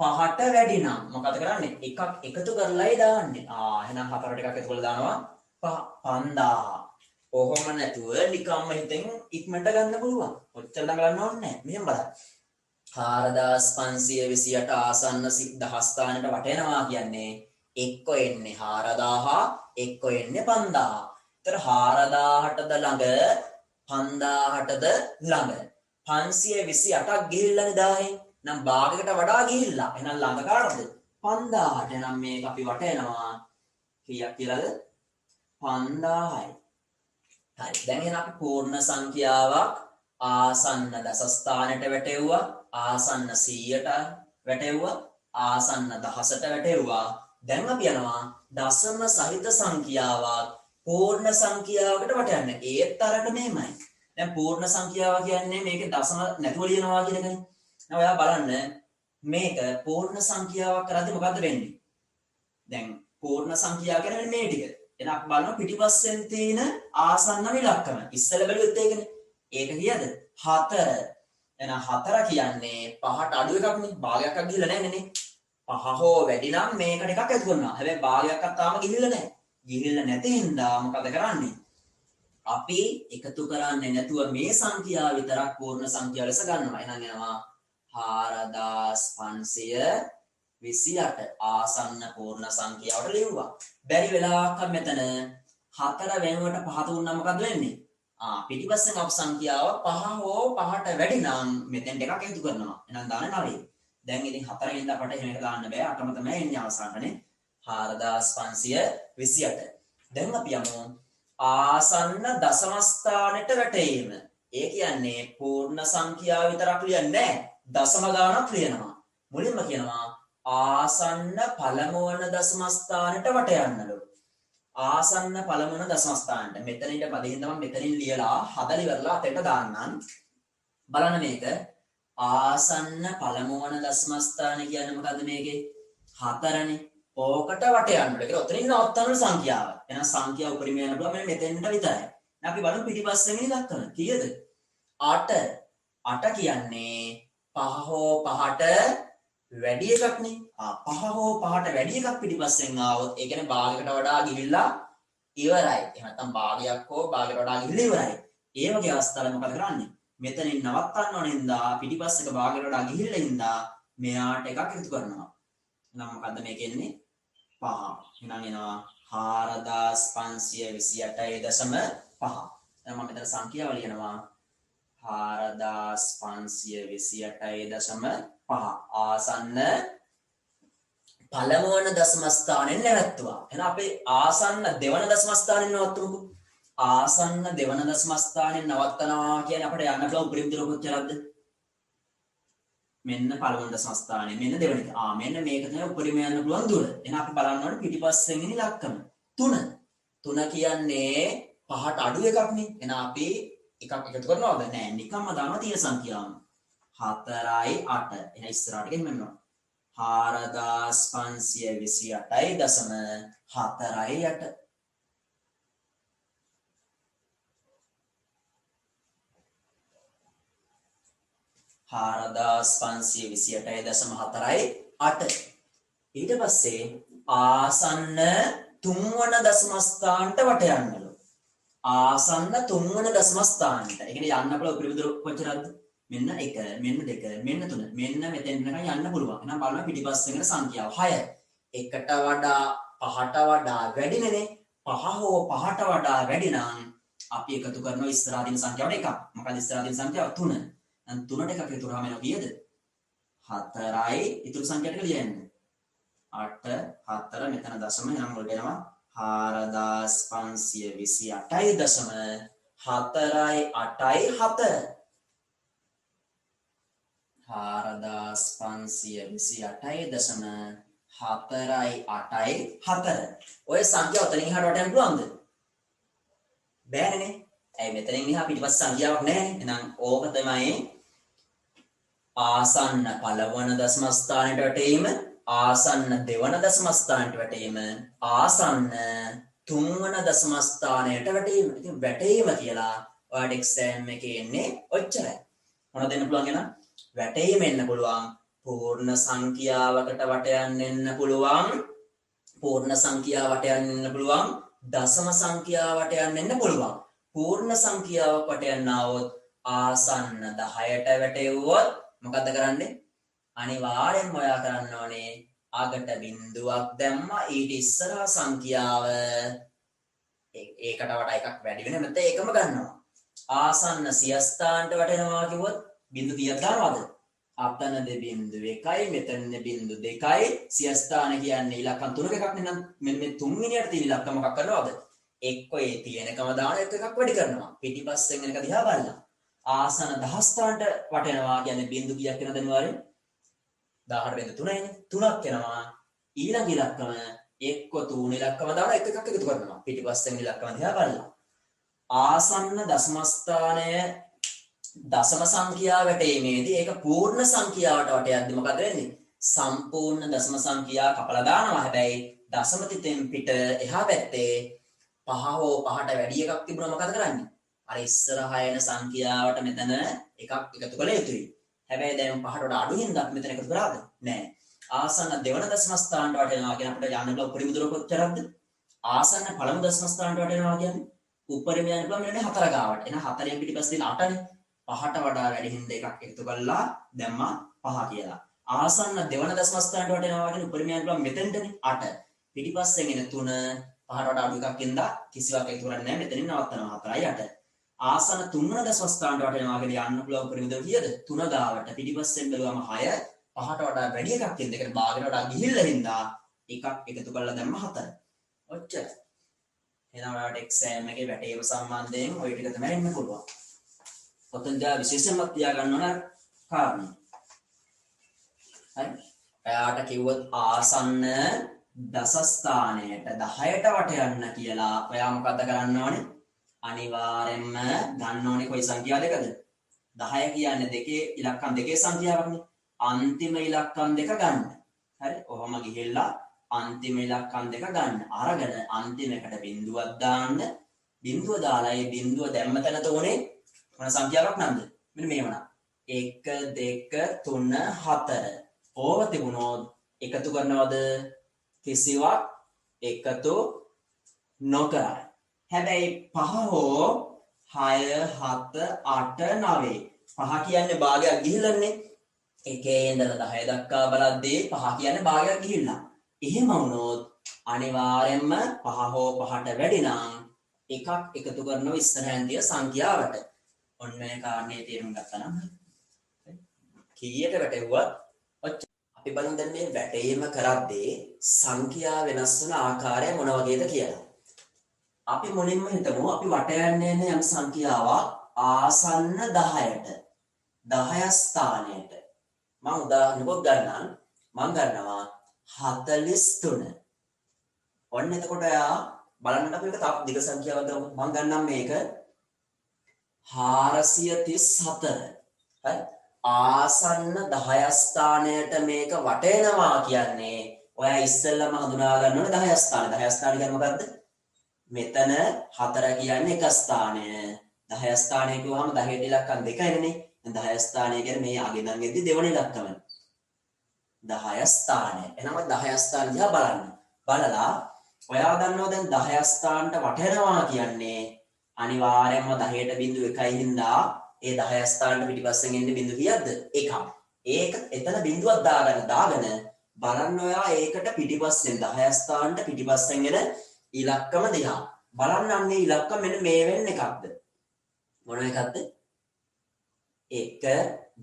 5ට වැඩි නම් මොකද කරන්නේ? එකක් එකතු කරලායි දාන්නේ. එහෙනම් 4ට එකක් එකතු කරලා දානවා 5000. කොහොම නැතුව නිකම්ම හිතෙන් ඉක්මනට ගන්න පුළුවන්. ඔච්චර දඟලන්න ඕනේ නැහැ. මෙහෙම බලන්න. 4528 ආසන්න දහස්ථානට වටෙනවා කියන්නේ එක්ක එන්නේ 4000, එක්ක එන්නේ 5000. ඒතර 4000ටද ළඟ, 5000ටද ළඟ. 528ක් ගිහිල්ලානේ 1000න්. නම් භාගයකට වඩා ගිහිල්ලා. එහෙනම් ළඟ කාටද? 5000ට. එහෙනම් මේක අපි වටේනවා කීයක් කියලාද? 5000යි. හරි. දැන් එහෙනම් අපි පූර්ණ සංඛ්‍යාවක් ආසන්න දස ස්ථානයට වැටෙව්වා, ආසන්න 100ට වැටෙව්වා, ආසන්න දහසට වැටෙව්වා. දැන් අපි යනවා දශම සහිත සංඛ්‍යාවක් පූර්ණ සංඛ්‍යාවකට වටයන්න. ඒත් අරක මෙහෙමයි. දැන් පූර්ණ සංඛ්‍යාව කියන්නේ මේකේ දශම නැතුව ලියනවා කියන එකනේ. දැන් ඔයා බලන්න මේක පූර්ණ සංඛ්‍යාවක් කරද්දී මොකද්ද වෙන්නේ? දැන් පූර්ණ සංඛ්‍යාව කියන්නේ මේ ටික. එහෙනම් අපි බලනවා පිටිපස්සෙන් තියෙන ආසන්නම ඉලක්කම. ඉස්සෙල්ල බැලුවෙත් ඒකනේ. ඒක කීයද? 4. එහෙනම් 4 කියන්නේ 5ට අඩු එකක්නේ. භාගයක්වත් ගිහිල්ලා නැහැ නේ. 5 හෝ වැඩි නම් මේකට එකක් එකතු කරනවා. හැබැයි භාගයක්වත් තාම ගිහිල්ලා නැහැ. ගිහිල්ලා නැති හින්දා මොකද කරන්නේ? අපි එකතු කරන්නේ නැතුව මේ සංඛ්‍යාව විතරක් පූර්ණ සංඛ්‍යාව ලෙස ගන්නවා. එහෙනම් එනවා 4528 ආසන්න පූර්ණ සංඛ්‍යාවට ලියුවා. බැරි වෙලාවක මෙතන 4 වෙනුවට 5 දුන්නා මොකද වෙන්නේ? පිටිපස්සෙන් අප සංඛ්‍යාව 5 හෝ 5ට වැඩි නම් මෙතෙන්ට එකක් එකතු කරනවා. එහෙනම් දාන්නේ 9. දැන් ඉතින් 4 වෙනින්ද අපට එහෙම එක දාන්න බෑ. 8ම තමයි එන්නේ අවසානටනේ. 4528. දැන් අපි යමු ආසන්න දශම ස්ථානෙට වැටීම. ඒ කියන්නේ පූර්ණ සංඛ්‍යාව විතරක් ලියන්නේ නැහැ. දශම ගානක් ලියනවා. මුලින්ම කියනවා ආසන්න පළමු වන දශම ස්ථානෙට වට යන්නලු. ආසන්න පළමු වන දශම ස්ථානට. මෙතනින් පදින් තමයි මෙතනින් ලියලා හදලි වෙරලා අතට දාන්නම්. බලන්න මේක. ආසන්න පළමු වන දශම ස්ථාන කියන්නේ මොකද්ද මේකේ? 4නේ. ඕකට වට යන්නලු. ඒක උතරින් නවත්තන සංඛ්‍යාව. එහෙනම් සංඛ්‍යාව උපරිම යන පුළුවන් මෙන්න මෙතෙන්ට විතරයි. දැන් අපි බලමු පිටිපස්සෙන් ඉලක්කන. කීයද? 8. 8 කියන්නේ 5 හෝ 5ට වැඩි එකක්නේ. 5 හෝ 5ට වැඩි එකක් පිටිපස්සෙන් ආවොත් ඒ කියන්නේ භාගයකට වඩා ගිහිල්ලා ඉවරයි. එහෙම නැත්නම් භාගයක් හෝ භාගයකට වඩා ගිහිල්ලා ඉවරයි. ඒ වගේ අවස්ථාවල මොකද කරන්නේ? මෙතනින් නවත්තන්න ඕනේ ඉඳා පිටිපස්සක භාගයකට වඩා ගිහිල්ලා ඉඳා මෙයාට එකක් එකතු කරනවා. එහෙනම් මොකද්ද මේක එන්නේ? 5. එහෙනම් එනවා 4528.5. දැන් මම මෙතන සංඛ්‍යාව ලියනවා 4528.5 ආසන්න පළමු වන දශම ස්ථානෙන් නැවතුවා. එහෙනම් අපේ ආසන්න දෙවන දශම ස්ථානෙන් නවත්තමුකෝ. ආසන්න දෙවන දශම ස්ථානෙන් නවත්තනවා කියන්නේ අපිට යන්න පුළුවන් උපරිම දුර කොච්චරද? මෙන්න පළවෙනි දශම ස්ථානය. මෙන්න දෙවෙනි එක. මෙන්න මේක තමයි උපරිම යන්න පුළුවන් දුර. එහෙනම් අපි බලන්න ඕනේ පිටිපස්සෙන් ඉන්න ඉලක්කම 3. 3 කියන්නේ 5ට අඩු එකක්නේ. එහෙනම් අපි එකක් එකතු කරනවද? නෑ. නිකම්ම දානවා තියෙන සංඛ්‍යාවම. 4යි 8. එහෙනම් ඉස්සරහට ගෙන්න මෙන්නවා. 4528.4. 4528.4. ඊට පස්සේ ආසන්න තුන්වන දශම ස්ථානට වට යන්නලු. ආසන්න තුන්වන දශම ස්ථානට. ඒ කියන්නේ යන්න පුළුවන් උපරිම දුර කොච්චරද? මෙන්න 1 මෙන්න 2 මෙන්න 3 මෙන්න මෙතෙන් යනකම් යන්න පුළුවන්. එහෙනම් බලන්න පිටිපස්සෙන් යන සංඛ්‍යාව 6. 1ට වඩා 5ට වඩා වැඩිනේ. 5 හෝ 5ට වඩා වැඩි නම් අපි එකතු කරනවා ඉස්සරහා තියෙන සංඛ්‍යාවට 1. මොකද ඉස්සරහා තියෙන සංඛ්‍යාව 3. දැන් 3ට එකක් එකතු කරාම එනවා කීයද? 4යි ඉතුරු සංඛ්‍යා ටික ලියන්න. 8 4 මෙතන දශම එහෙනම් මුලට එනවා 4528යි දශම 4යි 8යි 7. 4528යි දශම 4යි 8යි 7. ඔය සංඛ්‍යාව උතනින් එහාට වටන්න පුළුවන්ද? බෑනේ. ඇයි මෙතනින් එහා පිටිපස්ස සංඛ්‍යාවක් නැහැ. එහෙනම් ඕක තමයි ආසන්න පළවන දශම ස්ථානයට වැටීම, ආසන්න දෙවන දශම ස්ථානයට වැටීම, ආසන්න තුන්වන දශම ස්ථානයට වැටීම. ඉතින් වැටීම කියලා ඔයාලට එක්සෑම් එකේ එන්නේ ඔච්චරයි. මොනවද දෙන්න පුළුවන් එහෙනම්? වැටීම එන්න පුළුවන්. පූර්ණ සංඛ්‍යාවකට වටයන් එන්න පුළුවන්. පූර්ණ සංඛ්‍යාවට යන්න පුළුවන්. දශම සංඛ්‍යාවට යන්න පුළුවන්. පූර්ණ සංඛ්‍යාවක් වටයන් આવොත් ආසන්න 10ට වැටෙව්වොත් මොකද කරන්නේ? අනිවාර්යෙන්ම ඔයා කරන්න ඕනේ අගට බිඳුවක් දැම්මා ඊට ඉස්සරහා සංඛ්‍යාව ඒකට වඩා එකක් වැඩි වෙන නැත්නම් ඒකම ගන්නවා. ආසන්න සියස්ථානට වැටෙනවා කිව්වොත් බිඳු 30ක් දානවද? අතන බිඳු 1යි මෙතන බිඳු 2යි සියස්ථාන කියන්නේ ඉලක්කම් තුනක එකක් නේ. නම් මෙන්න මේ තුන්වෙනියට තියෙන ඉලක්කම මොකක් කරනවද? එක්ක ඒ තියෙනකම දාන එකක් වැඩි කරනවා. පිටිපස්සෙන් එන එක දිහා බලනවා. ආසන දහස්ථානට වටෙනවා කියන්නේ බිඳු කීයක් වෙනවද අනිවාර්යෙන්? 18 බිඳු 3යිනේ. 3ක් වෙනවා. ඊළඟ ඉලක්කම එක්ක තුන ඉලක්කම දාන එකක් එකතු කරනවා. පිටිපස්සෙන් ඉලක්කම දිහා බලනවා. ආසන්න දශම ස්ථානය දශම සංඛ්‍යාව වැටීමේදී ඒක පූර්ණ සංඛ්‍යාවට වටයද්දි මොකද වෙන්නේ? සම්පූර්ණ දශම සංඛ්‍යාව කපලා දානවා. හැබැයි දශම තිතෙන් පිට එහා පැත්තේ 5 හෝ 5ට වැඩි එකක් තිබුණා මොකද කරන්නේ? අර ඉස්සරහා එන සංඛ්‍යාවට මෙතන එකක් එකතු කළ යුතුයි. හැබැයි දැන් 5ට වඩා අඩු හින්දා අපි මෙතන එකතු කරාද? නෑ. ආසන්න දෙවන දශම ස්ථානට වටෙනවා කියන්නේ අපිට යන්න බල උපරිම දුර කොච්චරක්ද? ආසන්න පළමු දශම ස්ථානට වටෙනවා කියන්නේ උපරිම යන්න බල මෙන්න 4 ගාවට. එන 4න් පිටිපස්සේ 8නේ. 5ට වඩා වැඩි හින්දා එකක් එකතු කළා දැම්මා 5 කියලා. ආසන්න දෙවන දශම ස්ථානට වටෙනවා කියන්නේ උපරිම යන්න බල මෙතෙන්ටනේ 8. පිටිපස්සෙන් එන 3 5ට වඩා අඩු එකක් ඉඳලා කිසිවක් එකතු කරන්නේ නැහැ. මෙතනින් නවත්තනවා 4යි 8. ආසන තුන්වන දශම ස්ථානට වටෙනවා කියන්නේ යන්න පුළුවන් උපරිම දේ කීයද? 3 ගාවට. පිටිපස්සෙන් බැලුවම 6 5ට වඩා වැඩි එකක් ඉඳ ඒකට භාගයට වඩා ගිහිල්ලා හින්දා එකක් එකතු කරලා දැම්ම 4. ඔච්චරයි. එහෙනම් ඔයාලට එක්සෑම් එකේ වැටේම සම්බන්ධයෙන් ওই ටික තමයි එන්න පුළුවන්. ඔතෙන්දා විශේෂයෙන්ම තියාගන්න ඕන කාරණේ. හරි. එයාට කිව්වොත් ආසන්න දස ස්ථානයට 10ට වට යන්න කියලා ඔයා මොකද්ද කරන්න ඕනේ? අනිවාර්යෙන්ම ගන්න ඕනේ කොයි සංඛ්‍යාවකද? 10 කියන්නේ දෙකේ ඉලක්කම් දෙකේ සංඛ්‍යාවක්නේ. අන්තිම ඉලක්කම් දෙක ගන්න. හරි. ඔහොම ගිහිල්ලා අන්තිම ඉලක්කම් දෙක ගන්න. අරගෙන අන්තිම එකට බිඳුවක් දාන්න. බිඳුව දාලා ඒ බිඳුව දැම්ම තැන තෝනේ මොන සංඛ්‍යාවක් නන්ද? මෙන්න මේව නා. 1 2 3 4. ඕව තිබුණොත් එකතු කරනවද? කිසිවක් එකතු නොකරයි. හැබැයි 5 හෝ 6 7 8 9 5 කියන්නේ භාගයක් ගිහිල්ලානේ. එකේ ඉඳලා 10 දක්වා බලද්දී 5 කියන්නේ භාගයක් ගිහිල්ලා. එහෙම වුණොත් අනිවාර්යයෙන්ම 5 හෝ 5ට වැඩි නම් එකක් එකතු කරනව ඉස්සරහින් තිය සංඛ්‍යාවට. ඔන්න මේ කාරණේ තේරුම් ගත්තා නම් කීයට වැටෙව්වත් අපි බලමු දැන් මේ වැටීම කරද්දී සංඛ්‍යා වෙනස් වෙන ආකාරය මොන වගේද කියලා. අපි මුලින්ම හිතමු අපි වට යන්නේ යම් සංඛ්‍යාවක් ආසන්න 10ට 10 ස්ථානයට. මම උදාහරණයක් ගන්නම්. මම ගන්නවා 43. ඔන්න එතකොට යා බලන්න අපි එක තව දිග සංඛ්‍යාවක් ගමු. මම ගන්නම් මේක 434. හරි. ආසන්න 10 ස්ථානයට මේක වටේනවා කියන්නේ ඔයා ඉස්සෙල්ලම හඳුනා ගන්න ඕනේ 10 ස්ථාන. 10 ස්ථාන කියන්නේ මොකද්ද? මෙතන 4 කියන්නේ එක ස්ථානය. 10 ස්ථානය කිව්වහම 10ට ඉලක්කම් දෙකයිනේ. දැන් 10 ස්ථානය කියන්නේ මේ අගෙනන් එද්දි දෙවන ඉලක්කම. 10 ස්ථානය. එහෙනම් 10 ස්ථාන දිහා බලන්න. බලලා ඔයා දන්නවා දැන් 10 ස්ථානට වටේනවා කියන්නේ අනිවාර්යයෙන්ම 10ට බිඳු 1යි හින්දා ඒ 10 ස්ථානට පිටිපස්සෙන් එන්නේ බිංදුව කීයක්ද? 1ක්. ඒක එතන බිංදුවක් දාගෙන බලන්න ඔයා ඒකට පිටිපස්සෙන් 10 ස්ථානට පිටිපස්සෙන් එන ඉලක්කම දිහා. බලන්න අන්නේ ඉලක්කම මෙන්න මේ වෙන්නේ එකක්ද? මොන එකක්ද? 1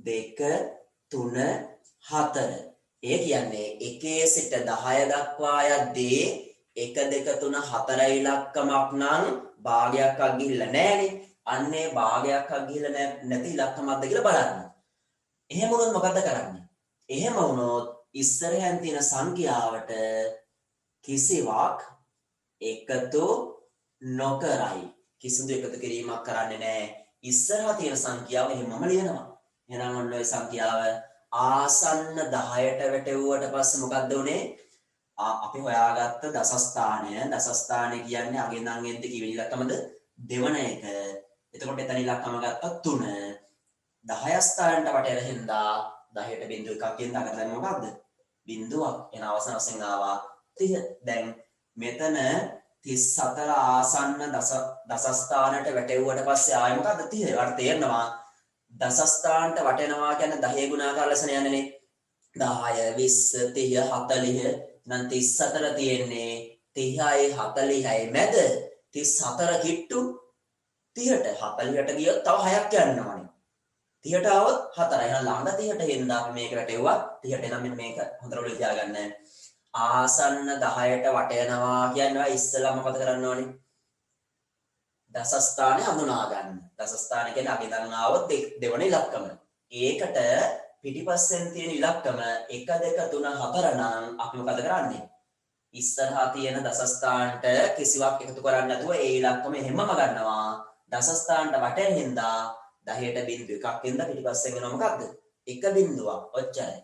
2 3 4. ඒ කියන්නේ 1 සිට 10 දක්වා යද්දී 1 2 3 4 ඉලක්කමක් නම් භාගයක් අක් ගිහිල්ලා නැහනේ. අන්නේ භාගයක් අක් ගිහිල්ලා නැති ඉලක්කමක්ද කියලා බලන්න. එහෙම වුණොත් මොකද කරන්නේ? එහෙම වුණොත් ඉස්සරහෙන් තියෙන සංඛ්‍යාවට කිසිවක් එකතු නොකරයි. කිසිදු එකතු කිරීමක් කරන්නේ නැහැ. ඉස්සරහා තියෙන සංඛ්‍යාව එහෙමම ලියනවා. එහෙනම් ඔන්න ඔය සංඛ්‍යාව ආසන්න 10ට වැටෙව්වට පස්සේ මොකද්ද උනේ? අපි හොයාගත්ත දසස්ථානය. දසස්ථානය කියන්නේ අගෙන් නම් එද්දි කිවෙන ඉලක්කමද? දෙවන එක. එතකොට එතන ඉලක්කම ගත්තා 3. 10 ස්ථානට වටේට හින්දා 10ට බිංදුව එකක් කියන අකට දැන් මොකද්ද? බිංදුවක්. එන අවසන් වශයෙන් ආවා 30. දැන් මෙතන 34 ආසන්න දසස්ථානට වැටෙව්වට පස්සේ ආයෙ මොකද්ද 30? ඒකට තේරෙනවා දසස්ථානට වටෙනවා කියන්නේ 10 ගුණාකාර ලෙස යන්නේ 10 20 30 40 නම් 34 තියෙන්නේ 30යි 40යි මැද 34 කිට්ටු 30ට 40ට ගියොත් තව 6ක් යන්න ඕනේ 30ට આવොත් 4යි එහෙනම් ළඟ 30ට හින්දා අපි මේක වැටෙව්වා 30ට නම් මෙන්න මේක හොඳට ඔලුවේ තියාගන්න ආසන්න 10ට වටයනවා කියන්නේ ඉස්සෙල්ලාම මොකද කරන්න ඕනේ දසස්ථානය හඳුනා ගන්න. දසස්ථානය කියන්නේ අපි දැන් ආවොත් දෙවන ඉලක්කම. ඒකට පිටිපස්සෙන් තියෙන ඉලක්කම 1 2 3 4 නම් අපි මොකද කරන්නේ? ඉස්සරහා තියෙන දසස්ථානට කිසිවක් එකතු කරන්නේ නැතුව ඒ ඉලක්කම හැමම ගන්නවා. දසස්ථානට වටෙන් හින්දා 10ට බිංදුව එකක් හින්දා පිටිපස්සෙන් එනවා මොකද්ද? 1 බිංදුවක්. ඔච්චරයි.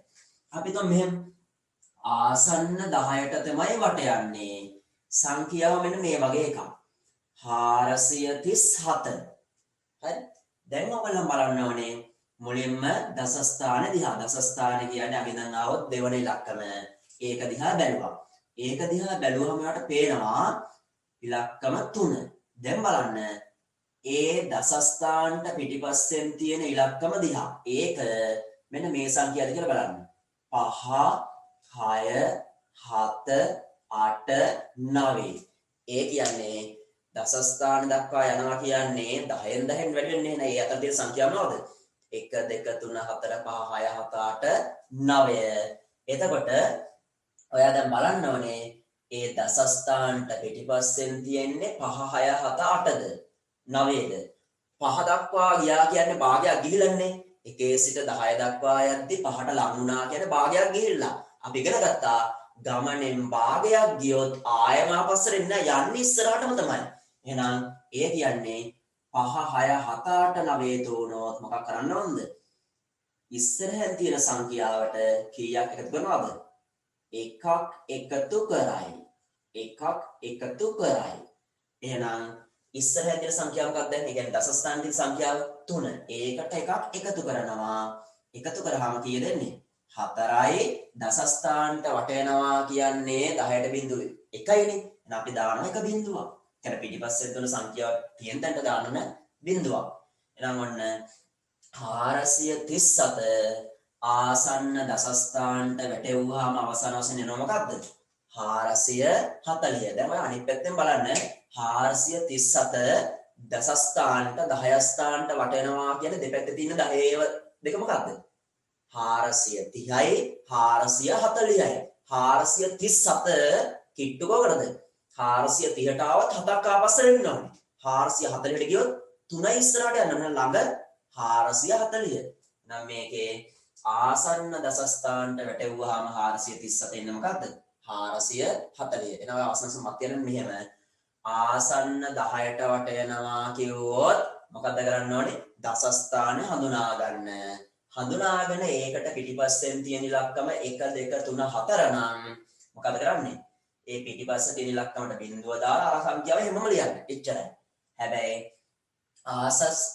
අපි તો මෙහෙම ආසන්න 10ට තමයි වට යන්නේ. සංඛ්‍යාව මෙන්න මේ වගේ එකක්. 437. හරි. දැන් ඔයගොල්ලෝ බලන්න ඕනේ මුලින්ම දසස්ථාන දිහා. දසස්ථාන කියන්නේ අපි දැන් ආවොත් දෙවන ඉලක්කම. ඒක දිහා බැලුවා. ඒක දිහා බැලුවම ඔයාලට පේනවා ඉලක්කම 3. දැන් බලන්න ඒ දසස්ථානට පිටිපස්සෙන් තියෙන ඉලක්කම දිහා. ඒක මෙන්න මේ සංඛ්‍යාවද කියලා බලන්න. 5 6 7 8 9. ඒ කියන්නේ දසස්ථාන දක්වා යනවා කියන්නේ 10න් 10න් වැඩි වෙන්නේ නැහැ. ඒ අතර තියෙන සංඛ්‍යාව මොනවද? 1 2 3 4 5 6 7 8 9. එතකොට ඔයා දැන් බලන්න ඕනේ ඒ දසස්ථානට පිටිපස්සෙන් තියෙන්නේ 5 6 7 8ද 9ද 5 දක්වා ගියා කියන්නේ භාගයක් ගිහිල්ලානේ. 1 සිට 10 දක්වා යද්දි 5ට ලඟ වුණා කියන්නේ භාගයක් ගිහිල්ලා. අපි ඉගෙන ගත්තා ගමනෙන් භාගයක් ගියොත් ආයම ආපස්සට එන්න යන්නේ ඉස්සරහටම තමයි. එහෙනම් ඒ කියන්නේ 5 6 7 8 9 තෝනොත් මොකක් කරන්න ඕනද? ඉස්සරහෙන් තියෙන සංඛ්‍යාවට කීයක් එකතු කරනවද? එකක් එකතු කරයි. එකක් එකතු කරයි. එහෙනම් ඉස්සරහෙන් තියෙන සංඛ්‍යාව මොකක්ද? ඒ කියන්නේ දසස්ථානයේ තියෙන සංඛ්‍යාව 3. ඒකට එකක් එකතු කරනවා. එකතු කරාම කීයද එන්නේ? 4යි දසස්ථානට වටේනවා කියන්නේ 10ට බිංදුව 1යිනේ. එහෙනම් අපි දානවා 1 බිංදුවක්. එතන පිටිපස්සේ තුන සංඛ්‍යාව තියෙන තැනට දාන්න බිංදුවක්. එහෙනම් ඔන්න 437 ආසන්න දසස්ථානට වැටෙව්වහම අවසාන වශයෙන් එනවා මොකද්ද? 440. දැන් ඔය අනිත් පැත්තෙන් බලන්න 437 දසස්ථානට 10 ස්ථානට වටෙනවා කියන දෙපැත්තේ තියෙන 10 දෙක මොකද්ද? 430යි 440යි 437 කිට්ටු කොකටද? 430ට ආවත් 7ක් ආපස්සට එන්න ඕනේ. 440ට ගියොත් 3යි ඉස්සරහට යන්න ඕනේ ළඟ 440. නම් මේකේ ආසන්න දසස්ථානට වැටෙව්වහම 437 එන්නේ මොකද්ද? 440. එනවා අවසන් සමත් යන මෙහෙම ආසන්න 10ට වට යනවා කිව්වොත් මොකද්ද කරන්න ඕනේ? දසස්ථානේ හඳුනා ගන්න. හඳුනාගෙන ඒකට පිටිපස්සෙන් තියෙන ඉලක්කම 1 2 3 4 නම් මොකද කරන්නේ? ඒ පිටිපස්සේ තියෙන ඉලක්කමට බිංදුව දාලා අර සංඛ්‍යාව හැමම ලියන්න. එච්චරයි. හැබැයි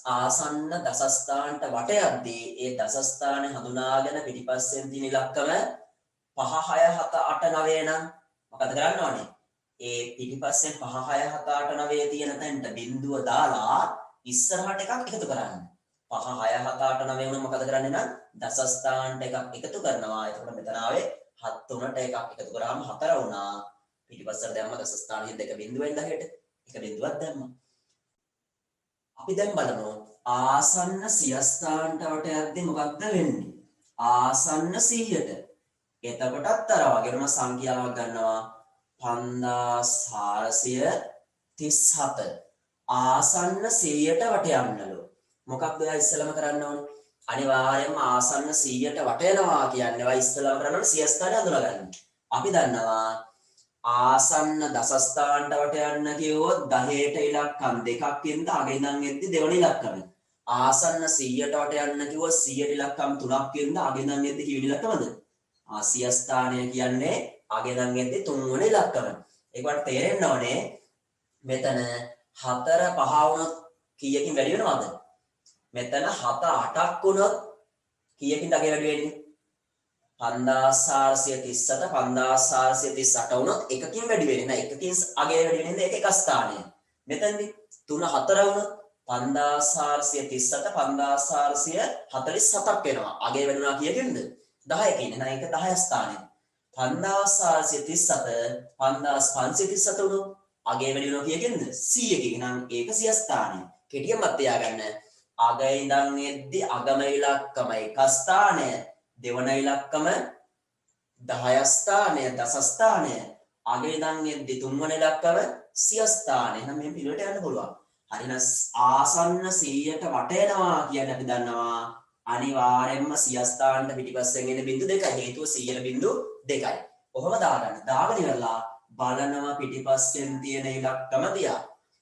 ආසන්න දසස්ථානට වට යද්දී ඒ දසස්ථානේ හඳුනාගෙන පිටිපස්සෙන් තියෙන ඉලක්කම 5 6 7 8 9 නම් මොකද කරන්න ඕනේ? ඒ පිටිපස්සෙන් 5 6 7 8 9 තියෙන තැනට බිංදුව දාලා ඉස්සරහට එකක් එකතු කරන්න. 5 6 7 8 9 වුණා මොකද කරන්නේ නම් දසස්ථානට එකක් එකතු කරනවා. එතකොට මෙතන ආවේ 7 3ට එකක් එකතු කරාම 4 වුණා. පිටිපස්සට දැම්ම දසස්ථානයේ 2 බිඳුවෙන් 10ට එක බිඳුවක් දැම්මා. අපි දැන් බලමු ආසන්න සියස්ථානට වට යද්දි මොකක්ද වෙන්නේ? ආසන්න 100ට. එතකොටත් අර වගේම සංඛ්‍යාවක් ගන්නවා 5437. ආසන්න 100ට වට යන්නලු. මොකක්ද ඔයා ඉස්සලම කරන්න ඕනේ? අනිවාර්යයෙන්ම ආසන්න 100ට වට යනවා කියන්නේ ඔයා ඉස්සලම කරන්න ඕනේ සියස්ථානය හඳුනාගන්න. අපි දන්නවා ආසන්න දසස්ථානට වට යන්න කිව්වොත් 10ට ඉලක්කම් දෙකක් ඉඳන් අග ඉඳන් එද්දි දෙවෙනි ඉලක්කම. ආසන්න 100ට වට යන්න කිව්වොත් 100ට ඉලක්කම් 3ක් ඉඳන් අග ඉඳන් එද්දි කීවෙනි ඉලක්කමද? සියස්ථානය කියන්නේ අග ඉඳන් එද්දි 3 වෙනි ඉලක්කම. ඒකට තේරෙන්න ඕනේ මෙතන 4 5 වුණොත් කීයකින් වැඩි වෙනවද? මෙතන 7 8ක් වුණොත් කීයකින්ද අගය වැඩි වෙන්නේ? 5437 5438 වුණොත් එකකින් වැඩි වෙන්නේ නැහැ. එකකින් අගය වැඩි වෙන්නේ ඒක එක ස්ථානය. මෙතනදී 3 4 වුණොත් 5437 5447ක් වෙනවා. අගය වෙනවා කීයකින්ද? 10කින්. එහෙනම් ඒක 10 ස්ථානය. 5437 5537 වුණොත් අගය වැඩි වෙනවා කීයකින්ද? 100කින්. එහෙනම් ඒක 100 ස්ථානය. කෙටියෙන් මත තියාගන්න. අග ඉඳන් එද්දි අගම ඉලක්කම එක ස්ථානය. දෙවන ඉලක්කම 10 ස්ථානය දස ස්ථානය. අග ඉඳන් එද්දි තුන්වන ඉලක්කම 100 ස්ථානය. එහෙනම් මේ පිළිවෙලට යන්න පුළුවන්. හරිනම් ආසන්න 100ට වට යනවා කියන්නේ අපි දන්නවා අනිවාර්යයෙන්ම 100 ස්ථානට පිටිපස්සෙන් එන බිංදු දෙකයි. හේතුව 100ට බිංදු දෙකයි. කොහොම දාගන්න? දාගෙන ඉවරලා බලනවා පිටිපස්සෙන් තියෙන ඉලක්කම දිහා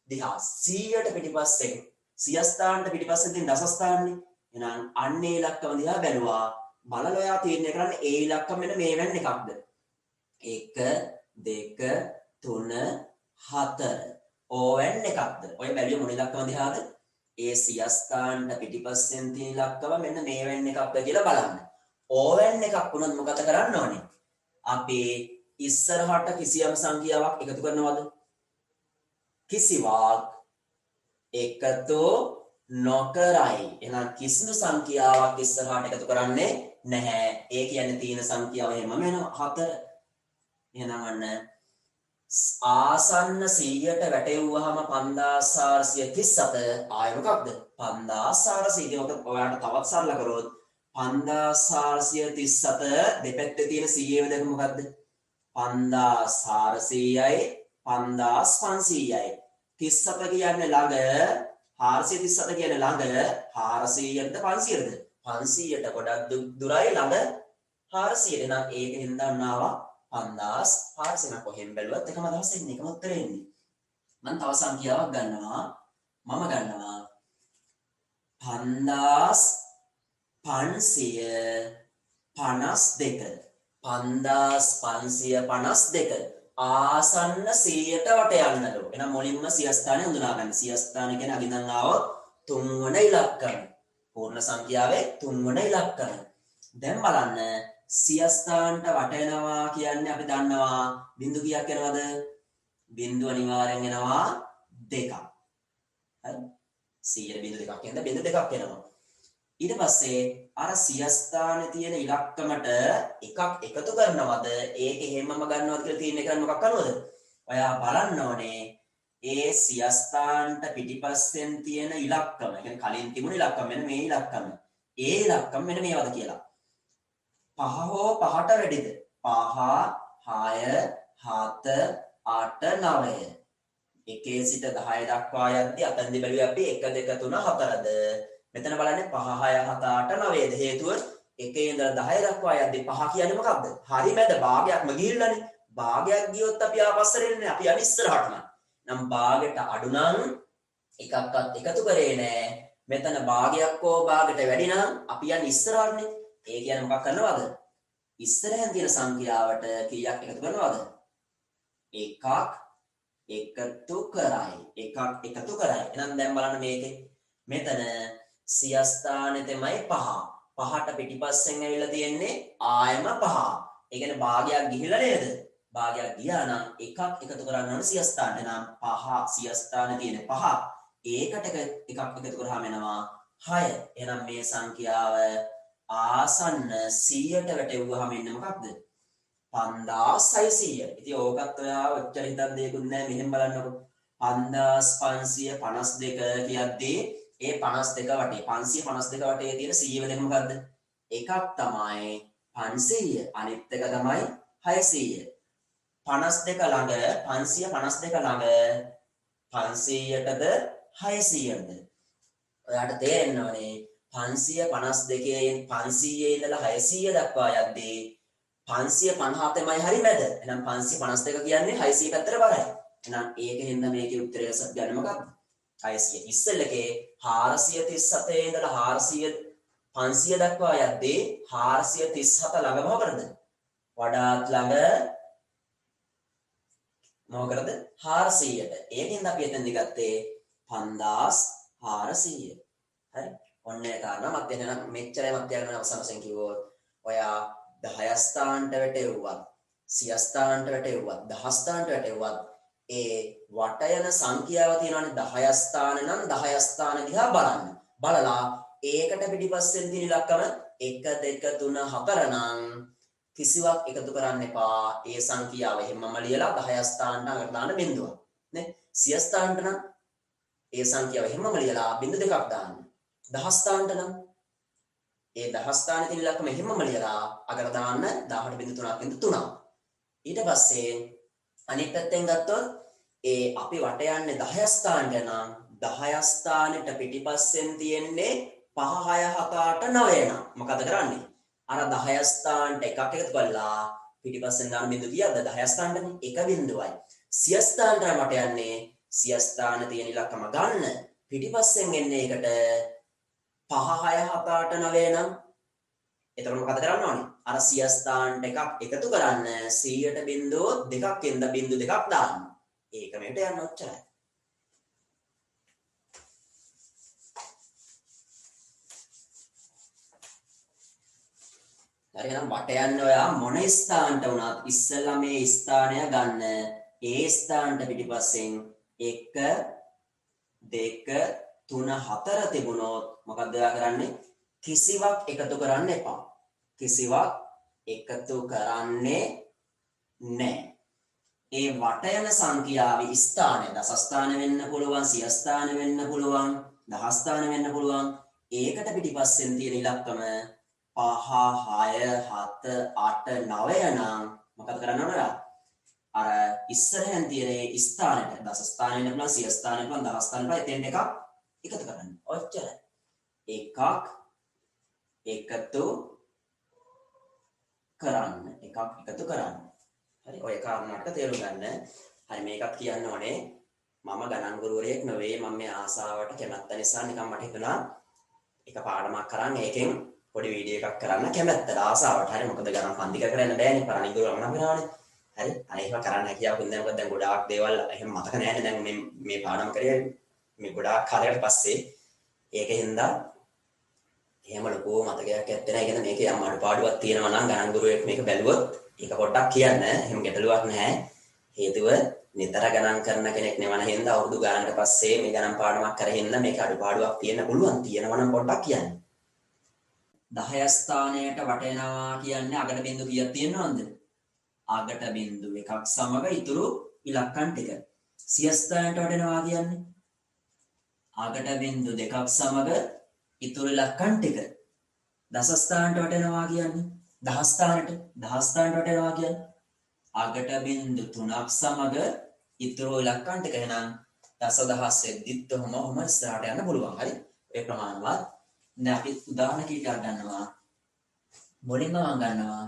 100ට පිටිපස්සෙන් 100 ස්ථානට පිටිපස්සෙන් තියෙන දස ස්ථානනේ. එහෙනම් අන්නේ ඉලක්කම දිහා බැලුවා. බලලා ඔයා තීරණය කරන්න ඒ ඉලක්කම මෙන්න මේ වෙන එකක්ද? 1 2 3 4 ඕවෙන් එකක්ද? ඔය බැලුවේ මොන ඉලක්කම දිහාද? ඒ 100 ස්ථානට පිටිපස්සෙන් තියෙන ඉලක්කම මෙන්න මේ වෙන එකක්ද කියලා බලන්න. ඕවෙන් එකක් වුණොත් මොකද කරන්න ඕනේ? අපි ඉස්සරහට කිසියම් සංඛ්‍යාවක් එකතු කරනවද? කිසිවක් එකතු නොකරයි. එහෙනම් කිසිදු සංඛ්‍යාවක් ඉස්සරහට එකතු කරන්නේ නැහැ. ඒ කියන්නේ තියෙන සංඛ්‍යාව එහෙමම වෙනවා 4. එහෙනම් අන්න ආසන්න 100ට වැටෙව්වහම 5437 ආය මොකක්ද? 5400. ඒක ඔයාලට තවත් සරල කරොත් 5437 දෙපැත්තේ තියෙන 100 දෙක මොකද්ද? 5400යි 5500යි. 37 කියන්නේ ළඟ 437 කියන්නේ ළඟ 400ද 500ද? 500ට ගොඩක් දුරයි ළඟ 400ට. එහෙනම් ඒකෙන් දන්නවා 5400 කොහෙන් බැලුවත් එකම අදහස එන්නේ එකම උත්තරේ එන්නේ. මම තව සංඛ්‍යාවක් ගන්නවා. මම ගන්නවා 5552 5552 ආසන්න 100ට වට යන්නලු. එහෙනම් මුලින්ම 100 ස්ථානය හඳුනා ගන්න. 100 ස්ථාන කියන්නේ අගින්දන් ආවොත් 3 වන ඉලක්කම. පූර්ණ සංඛ්‍යාවේ 3 වන ඉලක්කම. දැන් බලන්න 100 ස්ථානට වට යනවා කියන්නේ අපි දන්නවා බිංදු කීයක් එනවද? බිංදු අනිවාර්යෙන් එනවා 2ක්. හරි? 100 බිංදු දෙකක් එනද බිංදු දෙකක් එනවා. ඊට පස්සේ අර 100 ස්ථානයේ තියෙන ඉලක්කමට එකක් එකතු කරනවද? ඒක එහෙමම ගන්නවද කියලා තීරණය කරන්න මොකක් කරනවද? ඔයා බලන්න ඕනේ ඒ 100 ස්ථානට පිටිපස්සෙන් තියෙන ඉලක්කම. ඒ කියන්නේ කලින් තිබුණු ඉලක්කම මෙන්න මේ ඉලක්කම. ඒ ඉලක්කම මෙන්න මේවද කියලා. 5 හෝ 5ට වැඩිද? 5 6 7 8 9. එකේ සිට 10 දක්වා යද්දී අතෙන්දි බැලුවේ අපි 1 2 3 4ද. මෙතන බලන්නේ 5 6 7 8 9ද. හේතුව එකේ ඉඳලා 10 දක්වා යද්දී 5 කියන්නේ මොකක්ද? හරි මැද භාගයක්ම ගිහිල්ලානේ. භාගයක් ගියොත් අපි ආපස්සට එන්නේ. අපි යන්නේ ඉස්සරහටම. නම් භාගයට අඩු නම් එකක්වත් එකතු කරේ නෑ. මෙතන භාගයක් හෝ භාගයට වැඩි නම් අපි යන්නේ ඉස්සරහටනේ. ඒ කියන්නේ මොකක් කරනවද? ඉස්සරහෙන් තියෙන සංඛ්‍යාවට කීයක් එකතු කරනවද? එකක් එකතු කරයි. එකක් එකතු කරයි. එහෙනම් දැන් බලන්න මේකේ. මෙතන 100 ස්ථානේ තමයි 5. 5ට පිටිපස්සෙන් ඇවිල්ලා තියෙන්නේ ආයම 5. ඒ කියන්නේ භාගයක් ගිහිලා නේද? භාගයක් ගියා නම් එකක් එකතු කරන්න ඕනේ 100 ස්ථානේ. නම් 5 100 ස්ථානේ තියෙන 5. ඒකට එකක් එකතු කරාම එනවා 6. එහෙනම් මේ සංඛ්‍යාව ආසන්න 100ට වැටෙව්වහම ඉන්නේ මොකක්ද? 5600. ඉතින් ඕකත් ඔයා ඔච්චර හිතන් දෙයක්වත් නැහැ. මෙහෙම බලන්නකො. 5552 කියද්දී ඒ 52 වටේ 552 වටේ තියෙන 100 වෙන මොකද්ද? එකක් තමයි 500. අනිත් එක තමයි 600. 52 ළඟ 552 ළඟ 500ටද 600ටද? ඔයාට තේරෙන්න ඕනේ 552න් 500 ඉඳලා 600 දක්වා යද්දී 557යි හරි මැද. එහෙනම් 552 කියන්නේ 600 පැත්තට බරයි. එහෙනම් ඒකෙන්ද මේකේ උත්තරය ගන්න මොකක්ද? 600. ඉස්සෙල්ලකේ 437 ඉඳලා 500 දක්වා යද්දී 437 ළඟ මොකටද? වඩාත් ළඟ මොකටද? 400ට. ඒකෙන්ද අපි එතෙන්දි ගත්තේ 5400. හරි. ඔන්න ඒ කාරණා මත් එනනම් මෙච්චරයි මත් යන අවසන් වශයෙන් කිව්වොත් ඔයා 10 ස්ථානට වැටෙව්වත් 100 ස්ථානට වැටෙව්වත් 10 ස්ථානට වැටෙව්වත් ඒ වට යන සංඛ්‍යාව තියෙනවානේ 10 ස්ථාන නම් 10 ස්ථාන දිහා බලන්න. බලලා ඒකට පිටිපස්සෙන් තියෙන ඉලක්කම 1 2 3 4 නම් කිසිවක් එකතු කරන්න එපා. ඒ සංඛ්‍යාව එහෙමම ලියලා 10 ස්ථානට අඟට දාන්න බිඳුවක්. නේ? 100 ස්ථානට නම් ඒ සංඛ්‍යාව එහෙමම ලියලා බිඳු දෙකක් දාන්න. 10 ස්ථානට නම් ඒ 10 ස්ථානයේ තියෙන ඉලක්කම එහෙමම ලියලා අගට දාන්න 10ට බිඳු 3ක් බිඳු 3ක්. ඊට පස්සේ අනිත් පැත්තෙන් ගත්තොත් ඒ අපි වට යන්නේ 10 ස්ථානට නම් 10 ස්ථානෙට පිටිපස්සෙන් තියෙන්නේ 5 6 7 8 9 නම් මොකද කරන්නේ? අර 10 ස්ථානට එකක් එකතු කරලා පිටිපස්සෙන් දාන බිඳු කීයද? 10 ස්ථානටනේ එක බිඳුවයි. 100 ස්ථානට මට යන්නේ 100 ස්ථාන තියෙන ඉලක්කම ගන්න පිටිපස්සෙන් එන්නේ එකට 5 6 7 8 9 නම් එතකොට මොකද කරන්න ඕනේ? අර 100 ස්ථානට එකක් එකතු කරන්න 100ට බිඳුව දෙකක් එන්න බිඳු දෙකක් දාන්න. ඒක මෙහෙට යන්න ඔච්චරයි. හරි එහෙනම් වට යන්න ඔයා මොන ස්ථානට වුණත් ඉස්සෙල්ලා මේ ස්ථානය ගන්න. ඒ ස්ථානට පිටිපස්සෙන් 1 2 3 4 තිබුණොත් මොකක්ද ඔයා කරන්නේ? කිසිවක් එකතු කරන්න එපා. කිසිවක් එකතු කරන්නේ නැහැ. ඒ වට යන සංඛ්‍යාවේ ස්ථානය දස ස්ථාන වෙන්න පුළුවන්, සිය ස්ථාන වෙන්න පුළුවන්, දහ ස්ථාන වෙන්න පුළුවන්. ඒකට පිටිපස්සෙන් තියෙන ඉලක්කම 5 6 7 8 9 නම් මොකද කරන්න ඕනද? අර ඉස්සරහෙන් තියෙන ස්ථානෙට දස ස්ථාන වෙන්න පුළුවන්, සිය ස්ථාන වෙන්න පුළුවන්, දහ ස්ථාන වෙන්න පුළුවන්. එතෙන් එකක් එකතු කරන්න. ඔච්චරයි. එකක් එකතු කරන්න. එකක් එකතු කරන්න. හරි ඔය කාරණාට තේරුම් ගන්න. හරි මේකත් කියන්න ඕනේ මම ගණන් ගුරුවරයෙක් නෙවෙයි. මම මේ ආසාවට කැමැත්ත නිසා නිකන් මට හිතුණා එක පාඩමක් කරන් ඒකෙන් පොඩි වීඩියෝ එකක් කරන්න කැමැත්තට ආසාවට. හරි මොකද ගණන් පන්තික කරන්න බෑනේ. පරණ ගුරුවරම නම් වෙනවනේ. හරි අනේ ඒක කරන්න හැකියාවක් නැහැ. මොකද දැන් ගොඩාක් දේවල් එහෙම මතක නැහැ නේ. දැන් මේ පාඩම කරේ මේ ගොඩාක් කාලයකට පස්සේ ඒකෙන්ද එහෙම ලොකු මතකයක් ඇත්තේ නැහැ. කියන්නේ මේකේ යම් අඩුපාඩුවක් තියෙනවා නම් ගණන් ගුරුවරයෙක් මේක බැලුවොත් ඒක පොඩ්ඩක් කියන්න. එහෙම ගැටලුවක් නැහැ. හේතුව නිතර ගණන් කරන කෙනෙක් නෙවන හින්දා අවුරුදු ගානකට පස්සේ මේ ගණන් පාඩමක් කරහින්න මේක අඩුපාඩුවක් තියෙන්න පුළුවන්. තියෙනවා නම් පොඩ්ඩක් කියන්න. 10 ස්ථානයට වටේනවා කියන්නේ අගට බිඳු කීයක් තියෙනවද? අගට බිඳු එකක් සමග ඉතුරු ඉලක්කම් ටික. 100 ස්ථානයට වටේනවා කියන්නේ අගට බිඳු දෙකක් සමග ඉතුරු ඉලක්කම් ටික. දස ස්ථානට වටේනවා කියන්නේ 10 ස්ථානට වටේනවා කියන්නේ අගට බිඳු 3ක් සමග ඉතුරු ඉලක්කම් ටික. එහෙනම් දසදහස් වෙද්දිත් ඔහොම ඉස්සරහට යන්න පුළුවන්. හරි ඒ ප්‍රමාණවත්. දැන් අපි උදාහරණ කීපයක් ගන්නවා. මුලින්ම මම ගන්නවා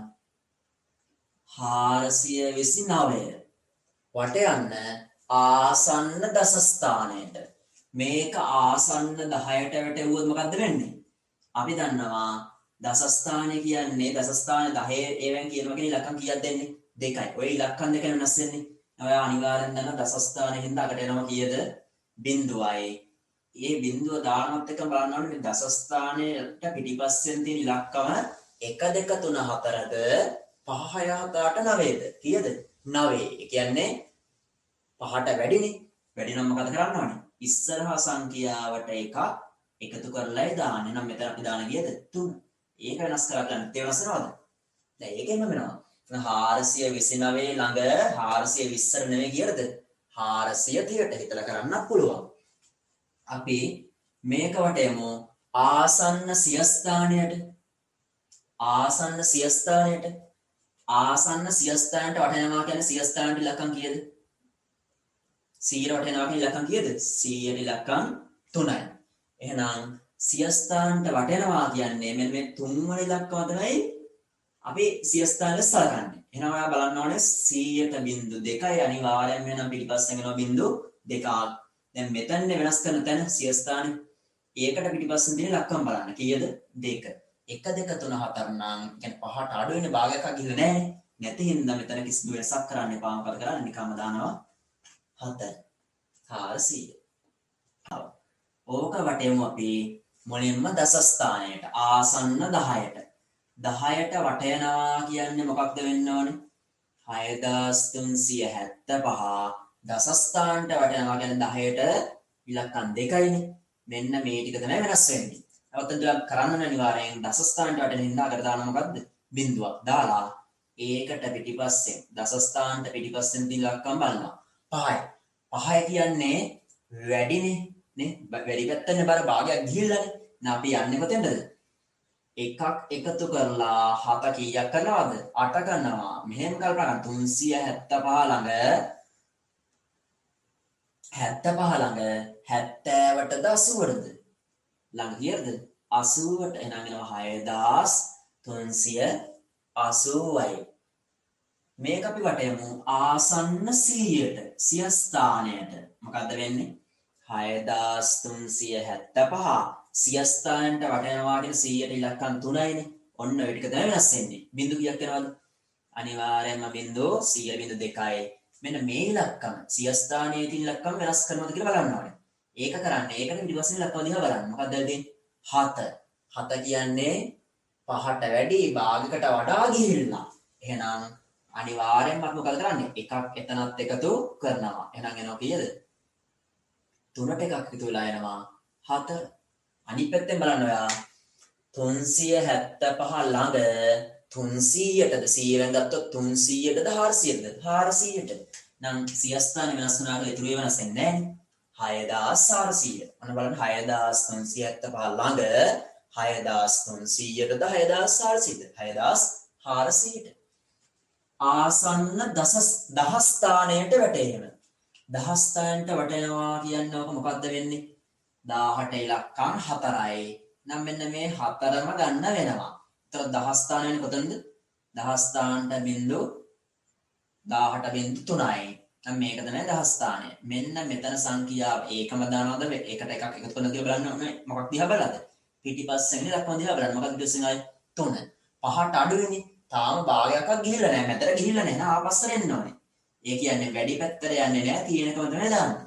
429 වට යන්න ආසන්න දස ස්ථානයට. මේක ආසන්න 10ට වැටෙවුවොත් මොකද්ද වෙන්නේ? අපි දන්නවා දස ස්ථානය කියන්නේ දස ස්ථාන 10 ඒවෙන් කියනවා කියන ඉලක්කම් කීයක් දෙන්නේ? 2යි. ඔය ඉලක්කම් දෙක වෙනස් වෙන්නේ. ඔය අනිවාර්යෙන් දන්න දස ස්ථානෙකින්ද අකට එනවා කීයද? බිඳුවයි. මේ බිඳුව දානවත් එක බලන්න ඕනේ මේ දස ස්ථානයට පිටිපස්සෙන් තියෙන ඉලක්කම 1 2 3 4ද 5 6 7 8 9ද කීයද? 9. ඒ කියන්නේ 5ට වැඩිනේ. වැඩි නම් මොකද කරන්න ඕනේ? ඉස්සරහා සංඛ්‍යාවට එකක් එකතු කරලායි දාන්නේ. නම් මෙතන අපි දාන ගියද 3. ඒක වෙනස් කරලා ගන්න. ඒ වෙනස් කරනවද? දැන් ඒකෙම වෙනවා. 429 ළඟ 420 නෙවෙයි කියලාද? 430ට හිතලා කරන්නත් පුළුවන්. අපි මේක වටේමු ආසන්න සියස්ථානයට. ආසන්න සියස්ථානයට. ආසන්න සියස්ථානට වටේනවා කියන්නේ සියස්ථානට ඉලක්කම් කීයද? 100ට වටේනවා කියන ඉලක්කම් කීයද? 100ට ඉලක්කම් 3යි. එහෙනම් සියස්ථානට වටේනවා කියන්නේ මෙන්න මේ 3 වෙනි ඉලක්කම තමයි අපි සියස්ථානෙ සලකන්නේ. එහෙනම් ඔයා බලන්න ඕනේ 100ට බිංදු 2යි අනිවාර්යයෙන්ම වෙනම් පිටිපස්සෙන් එනවා බිංදු 2ක්. දැන් මෙතන වෙනස් කරන තැන සියස්ථානෙ ඒකට පිටිපස්සෙන් තියෙන ලක්කම් බලන්න. කීයද? 2. 1 2 3 4 නම් කියන්නේ පහට අඩු වෙන භාගයක් ගිහලා නැහැ. නැති හින්දා මෙතන කිසිදු වෙනසක් කරන්න එපා. මොකද කරන්නේ? නිකම්ම දානවා 7. 400. ඕක වටේමු අපි මුලින්ම දසස්ථානයට ආසන්න 10ට. 10ට වටයනවා කියන්නේ මොකක්ද වෙන්න ඕනේ? 6375. දසස්ථානට වටයනවා කියන්නේ 10ට ඉලක්කම් 2යිනේ. මෙන්න මේ ටික තමයි වෙනස් වෙන්නේ. නැවත දෙයක් කරන්න අනිවාර්යෙන් දසස්ථානට වටෙන හින්දා අකට දාන මොකද්ද? බිංදුවක් දාලා ඒකට පිටිපස්සෙන් දසස්ථානට පිටිපස්සෙන් තියෙන ඉලක්කම් බලනවා. 5යි. 5 කියන්නේ වැඩිනේ නේ? වැඩි පැත්තනේ බර භාගයක් ගිහිල්ලානේ. නා අපි යන්නේ කොතෙන්ද? එකක් එකතු කරලා 7 කීයක් කරනවද? 8 කරනවා. මෙහෙම කල්පනා කරන්න 375 ළඟ 75 ළඟ 70ටද 80ටද? ළඟ කියලාද? 80ට. එහෙනම් එනවා 6380යි. මේක අපි වටයමු ආසන්න 100ට සියස්ථානයට. මොකද්ද වෙන්නේ? 6375 සියස්ථානට වටයනවා කියන 100ට ඉලක්කම් 3යිනේ. ඔන්න ඔය ටික තමයි වෙනස් වෙන්නේ. බිංදු කීයක් වෙනවද? අනිවාර්යයෙන්ම බිංදු 100.2යි. මෙන්න මේ ඉලක්කම සියස්ථානයේ තියෙන ඉලක්කම වෙනස් කරනවද කියලා බලන්න ඕනේ. ඒක කරන්නේ ඒකට පිටිපස්සෙන් ඉලක්කම දිහා බලන්න. මොකක්ද වෙන්නේ? 7. 7 කියන්නේ 5ට වැඩි භාගයකට වඩා ගිහිල්ලා. එහෙනම් අනිවාර්යෙන්ම අපි මොකද කරන්නේ? එකක් එතනත් එකතු කරනවා. එහෙනම් එනවා කීයද? 3ට එකක් එකතු වෙලා එනවා 4. අනිත් පැත්තෙන් බලන්න ඔයා 375 ළඟ 300ටද 100 ගත්තොත් 300ටද 400ටද 400ට නම් සියස්ථාන වෙනස් වුණාට ඉතුරු වෙනස් වෙන්නේ නැහැ 6400. අන්න බලන්න 6375 ළඟ 6300ටද 6400ද 6400ට ආසන්න දහස්ථානයට වැටේම. දහස්ථානට වටෙනවා කියන්නේ ඔක මොකද්ද වෙන්නේ? 18 ඉලක්කම් 4යි. නම් මෙන්න මේ 4ම ගන්න වෙනවා. ඒතර දහස්ථාන වෙන්නේ කොතනද? දහස්ථානට බිංදු 18.3යි. නම් මේක තමයි දහස්ථානය. මෙන්න මෙතන සංඛ්‍යාව ඒකම දානවද? ඒකට එකක් එකතු කරන කියලා බලන්න ඕනේ. මොකක් දිහා බලද? පිටිපස්සෙන් ඉලක්කම දිහා බලන්න. මොකක්ද පිටිපස්සෙන් ආයේ 3. 5ට අඩුවෙන්නේ. තාම භාගයක්වත් ගිහිල්ලා නැහැ. මෙතන ගිහිල්ලා නැහැ. නා ආපස්සට එන්න ඕනේ. ඒ කියන්නේ වැඩි පැත්තට යන්නේ නැහැ. තියෙනකම තමයි දාන්නේ.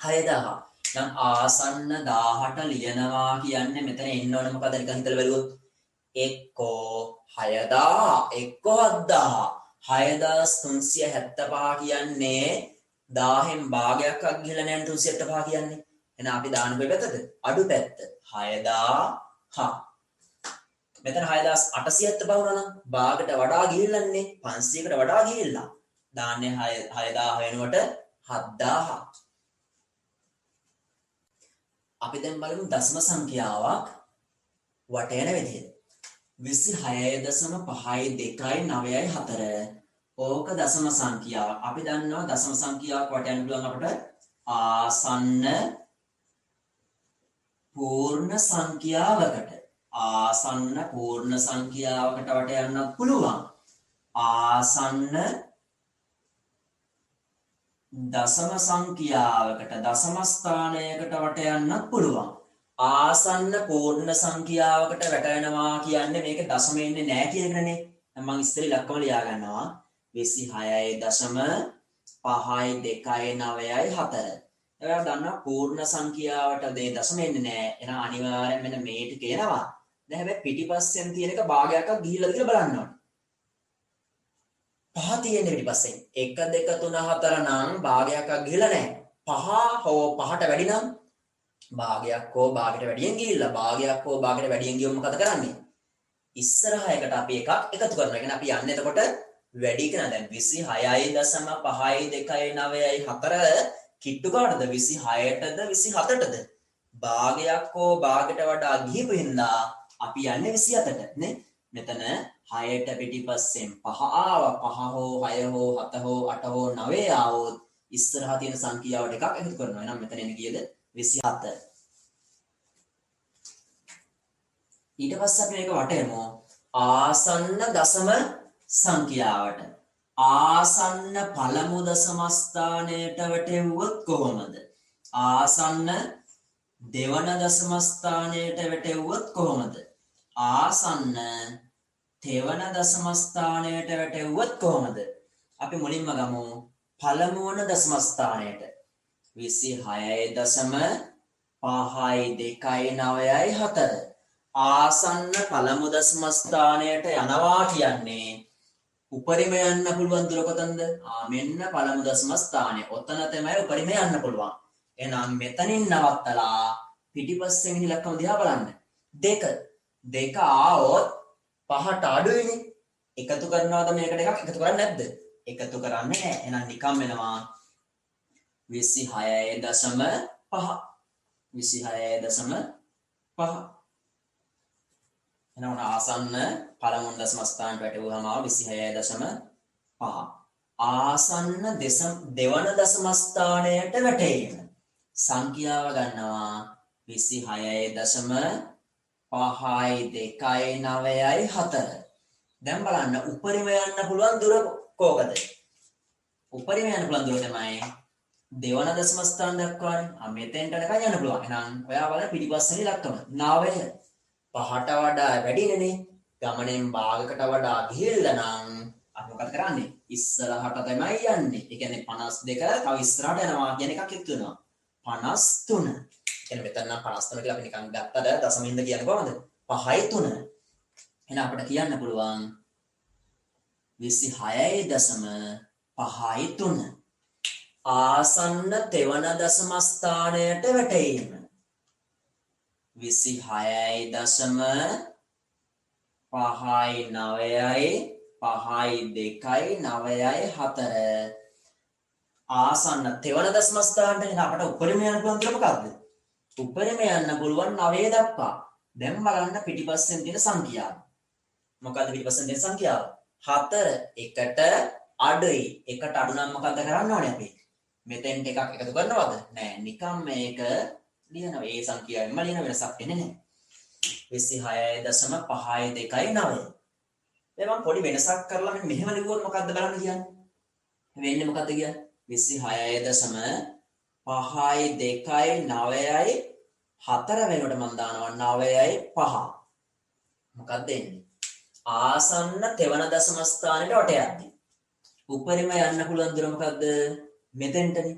6000. නම් ආසන්න 1000ට ලියනවා කියන්නේ මෙතන එන්න ඕනේ මොකද නිකන් හිතලා බලුවොත් එක්කෝ 6000 එක්කෝ 7000 6375 කියන්නේ 1000න් භාගයක්වත් ගිහලා නැහැ 375 කියන්නේ. එහෙනම් අපි දාන්න කොයි පැත්තද? අඩු පැත්ත. 6000. මෙතන 6875 වුණා නම් භාගයට වඩා ගිහිල්ලාන්නේ 500කට වඩා ගිහිල්ලා. දාන්නේ 6000 වෙනුවට 7000. අපි දැන් බලමු දශම සංඛ්‍යාවක් වටයන විදිහ. 26.52.9.4 ඕක දශම සංඛ්‍යාවක්. අපි දන්නවා දශම සංඛ්‍යාවක් වටයන්න පුළුවන් අපිට ආසන්න පූර්ණ සංඛ්‍යාවකට. ආසන්න පූර්ණ සංඛ්‍යාවකට වටයන්නත් පුළුවන්. ආසන්න දශම සංඛ්‍යාවකට දශම ස්ථානයකට වටයන්නත් පුළුවන්. ආසන්න පූර්ණ සංඛ්‍යාවකට වැටෙනවා කියන්නේ මේක දශම එන්නේ නැහැ කියන එකනේ. මම ඉස්සෙල්ලා ඉලක්කම ලියා ගන්නවා 26.5.2.9.4. එයා දන්නවා පූර්ණ සංඛ්‍යාවට මේ දශම එන්නේ නැහැ. එහෙනම් අනිවාර්යෙන් මෙන්න මේ ටික එනවා. දැන් හැබැයි පිටිපස්සෙන් තියෙන එක භාගයක්වත් ගිහිල්ලාද කියලා බලන්න ඕනේ. 5 තියෙන පිටිපස්සෙන් 1 2 3 4 නම් භාගයක්වත් ගිහිල්ලා නැහැ. 5 හෝ 5ට වැඩි නම් භාගයක් හෝ භාගයට වැඩියෙන් ගිහිල්ලා භාගයක් හෝ භාගයට වැඩියෙන් ගියොත් මොකද කරන්නේ? ඉස්සරහා එකට අපි එකක් එකතු කරනවා. ඒ කියන්නේ අපි යන්නේ එතකොට වැඩි කරන දැන් 26.529.4 කිට්ටු කාටද 26ටද 27ටද? භාගයක් හෝ භාගයට වඩා ගිහිපු හින්දා අපි යන්නේ 27ට නේ. මෙතන 6ට පිටිපස්සෙන් 5 ආවා. 5 හෝ 6 හෝ 7 හෝ 8 හෝ 9 ආවොත් ඉස්සරහා තියෙන සංඛ්‍යාවට එකක් එකතු කරනවා. එහෙනම් මෙතන එන්නේ කීයද? 27. ඊට පස්සේ අපි මේක වටේමු ආසන්න දශම සංඛ්‍යාවට. ආසන්න පළමු දශම ස්ථානයට වැටෙව්වොත් කොහොමද? ආසන්න දෙවන දශම ස්ථානයට වැටෙව්වොත් කොහොමද? ආසන්න තෙවන දශම ස්ථානයට වැටෙව්වොත් කොහොමද? අපි මුලින්ම ගමු පළමු වන දශම ස්ථානයට. 26.529.4 ආසන්න පළමු දශම ස්ථානයට යනවා කියන්නේ උපරිම යන්න පුළුවන් දුර කොතනද? මෙන්න පළමු දශම ස්ථානය. ඔතන තමයි උපරිම යන්න පුළුවන්. එහෙනම් මෙතනින් නවත්තලා පිටිපස්සෙන් ඉන්න ඉලක්කම දිහා බලන්න. 2 ආවොත් 5ට අඩුයිනේ. එකතු කරනවද මේකට එකක් එකතු කරන්නේ නැද්ද? එකතු කරන්නේ නැහැ. එහෙනම් නිකම් වෙනවා 26.5 26.5 එනවන ආසන්න පළමු දශම ස්ථානට වැටුවාම 26.5 ආසන්න දෙවන දශම ස්ථානයට වැටීම සංඛ්‍යාව ගන්නවා 26.529.4 දැන් බලන්න උපරිම යන්න පුළුවන් දුර කෝකද? උපරිම යන්න පුළුවන් දුර තමයි දෙවන දශම ස්ථාන දක්වානේ. මෙතෙන්ට නිකන් යන්න පුළුවන්. එහෙනම් ඔයා බලන්න පිටිපස්සෙන් ඉලක්කම 9 5ට වඩා වැඩිනේ. ගමනෙන් භාගයකට වඩා ගිහිල්ලා නම් අපි මොකද කරන්නේ? ඉස්සරහට තමයි යන්නේ. ඒ කියන්නේ 52 තව ඉස්සරහට යනවා කියන එකක් එක්ක වෙනවා. 53. කියන්නේ මෙතන නම් 53 කියලා අපි නිකන් ගත්තද දශමින්ද කියන්නේ කොහොමද? 5.3. එහෙනම් අපිට කියන්න පුළුවන් 26.5.3 ආසන්න තෙවන දශම ස්ථානයට වැටීම 26.529.4 ආසන්න තෙවන දශම ස්ථානට අපට උපරිම යන්න පුළුවන් කියලා මොකක්ද? උපරිම යන්න පුළුවන් 9 දක්වා. දැන් බලන්න පිටිපස්සෙන් තියෙන සංඛ්‍යාව. මොකද්ද පිටිපස්සෙන් තියෙන සංඛ්‍යාව? 4 එකට අඩුයි. එකට අඩු නම් මොකද්ද කරන්න ඕනේ අපි? මෙතෙන්ට එකක් එකතු කරනවද? නෑ. නිකම් මේක ලියනවා. ඒ සංඛ්‍යාවෙන්ම ලියන වෙනසක් වෙන්නේ නෑ. 26.529. දැන් මම පොඩි වෙනසක් කරලා මෙහෙම ලිව්වොත් මොකද්ද බලන්න කියන්නේ? වෙන්නේ මොකද්ද කියන්නේ? 26.529.4 වෙනකොට මම දානවා 9.5. මොකක්ද එන්නේ? ආසන්න තෙවන දශම ස්ථානෙට වටයක්දී. උපරිම යන්න පුළුවන් දුර මොකද්ද? මෙතෙන්ටනේ.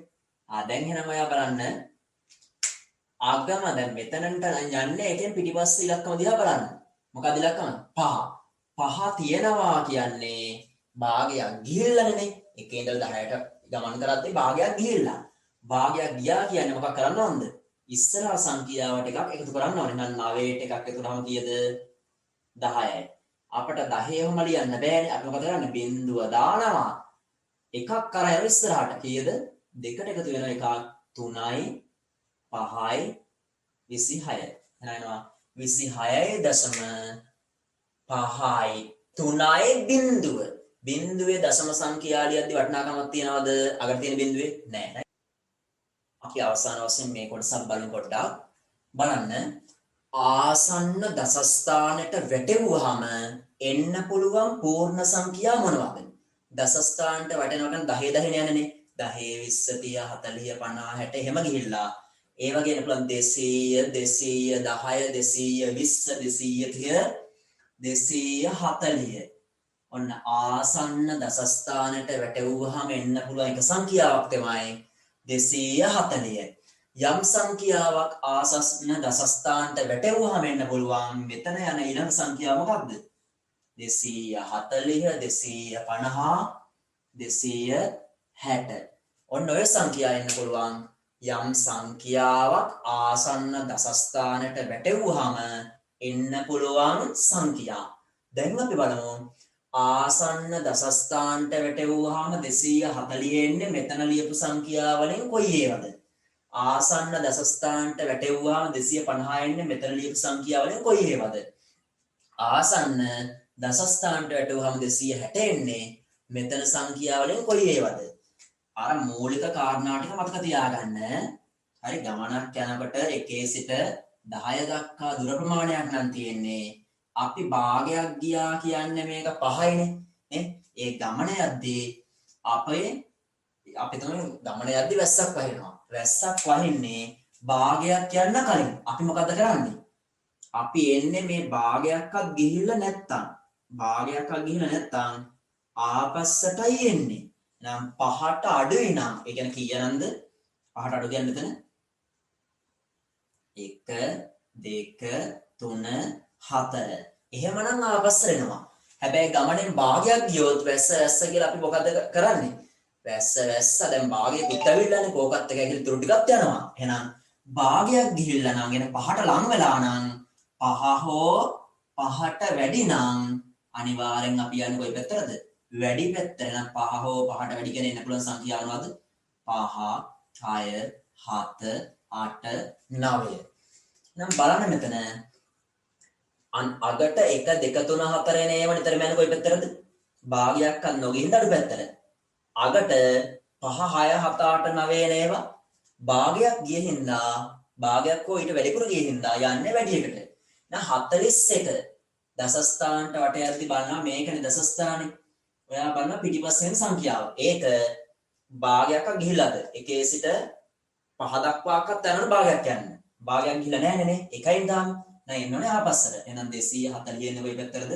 දැන් එහෙනම් ඔයා බලන්න. ආගම දැන් මෙතනට යන්නේ ඒකෙන් පිටිපස්සේ ඉලක්කම දිහා බලන්න. මොකක්ද ඉලක්කම? 5. 5 තියනවා කියන්නේ භාගයක් ගිහිල්ලානේ. එකේ ඉඳලා 10ට ගමන් කරද්දී භාගයක් ගිහිල්ලා. භාගයක් ගියා කියන්නේ මොකක් කරන්න ඕනද? ඉස්සරහා සංඛ්‍යාවට එකක් එකතු කරන්න ඕනේ. නම් 9ට එකක් එකතු කරාම කීයද? 10යි. අපිට 10 එහෙම ලියන්න බෑනේ. අපි මොකද කරන්නේ? බිංදුව දානවා. එකක් කරා යන ඉස්සරහට කීයද? දෙකට එකතු වෙන එකක් 3යි 5යි 26. එහෙනම් 26.5යි 3යි බිංදුව. බිංදුවේ දශම සංඛ්‍යාලියද්දි වටිනාකමක් තියනවද? අගට තියෙන බිංදුවේ නෑ. අපි අවසාන වශයෙන් මේ කොටසක් බලමු පොඩ්ඩක්. බලන්න ආසන්න දශස්ථානයට වැටෙවුවාම එන්න පුළුවන් පූර්ණ සංඛ්‍යා මොනවද? දශස්ථානට වැටෙනවා කියන්නේ 10 10 යනනේ. 10 20 30 40 50 60 එහෙම ගිහිල්ලා ඒ වගේ එන්න පුළුවන් 200 210 220 ඔන්න ආසන්න දශස්ථානට වැටෙවුවාම එන්න පුළුවන් එක සංඛ්‍යාවක් තමයි 240. යම් සංඛ්‍යාවක් ආසන්න දශස්ථානට වැටෙවුවාම එන්න පුළුවන් මෙතන යන ඊළඟ සංඛ්‍යාව මොකක්ද? 240 250 260. ඔන්න ඔය සංඛ්‍යාව එන්න පුළුවන් යම් සංඛ්‍යාවක් ආසන්න දසස්ථානයට වැටෙව්වහම එන්න පුළුවන් සංඛ්‍යා. දැන් අපි බලමු ආසන්න දසස්ථානට වැටෙව්වහම 240 එන්නේ මෙතන ලියපු සංඛ්‍යා වලින් කොයි ඒවාද? ආසන්න දසස්ථානට වැටෙව්වහම 250 එන්නේ මෙතන ලියපු සංඛ්‍යා වලින් කොයි ඒවාද? ආසන්න දසස්ථානට වැටෙව්වහම 260 එන්නේ මෙතන සංඛ්‍යා වලින් කොයි ඒවාද? අර මූලික කාරණා ටික මතක තියාගන්න. හරි ගමනක් යනකොට 1 සිට 10 දක්වා දුර ප්‍රමාණයක් නම් තියෙන්නේ. අපි භාගයක් ගියා කියන්නේ මේක 5යිනේ නේ. ඒ ගමන යද්දී අපි තමයි ගමන යද්දී වැස්සක් වහිනවා. වැස්සක් වහින්නේ භාගයක් යන්න කලින්. අපි මොකද කරන්නේ? අපි එන්නේ මේ භාගයක්වත් ගිහිල්ලා නැත්තම් ආපස්සටයි එන්නේ. නම් 5ට අඩුයි නම් ඒ කියන්නේ කීයනන්ද? 5ට අඩු කියන්නේ මෙතන 1 2 3 4. එහෙමනම් ආපස්සට එනවා. හැබැයි ගමනෙන් භාගයක් ගියොත් වැස්ස කියලා අපි මොකද කරන්නේ? වැස්ස දැන් භාගයක් උත්විල්ලානේ කෝකත් එක ඇහිලි තුරු ටිකක් යනවා. එහෙනම් භාගයක් ගිහිල්ලා නම් එන 5ට ලං වෙලා නම් 5 හෝ 5ට වැඩි නම් අනිවාර්යෙන් අපි යන්නේ කොයි පැත්තටද? වැඩි පැත්තට. නම් 5 හෝ 5ට වැඩි කියන එන්න පුළුවන් සංඛ්‍යාව මොනවද? 5 6 7 8 9. නම් බලන්න මෙතන අගට 1 2 3 4 එන ඒවා නිතරම යන්නේ කොයි පැත්තටද? භාගයක් අන්න නොගිහින් අඩු පැත්තට. අගට 5 6 7 8 9 එන ඒවා භාගයක් ගිය හින්දා භාගයක් හෝ ඊට වැඩිපුර ගිය හින්දා යන්නේ වැඩි එකට. දැන් 41 දසස්ථානට වට යද්දි බලනවා මේකනේ දසස්ථානේ. ඔයා බලනවා පිටිපස්සෙන් සංඛ්‍යාව. ඒක භාගයක් ගිහිලාද? 1 සිට 5 දක්වාකත් යනවනේ භාගයක් යන්නේ. භාගයක් ගිහිලා නැහැ නේ. එකයින් දාමු. දැන් එන්නෝනේ ආපස්සට. එහෙනම් 240 එන්නේ කොයි පැත්තටද?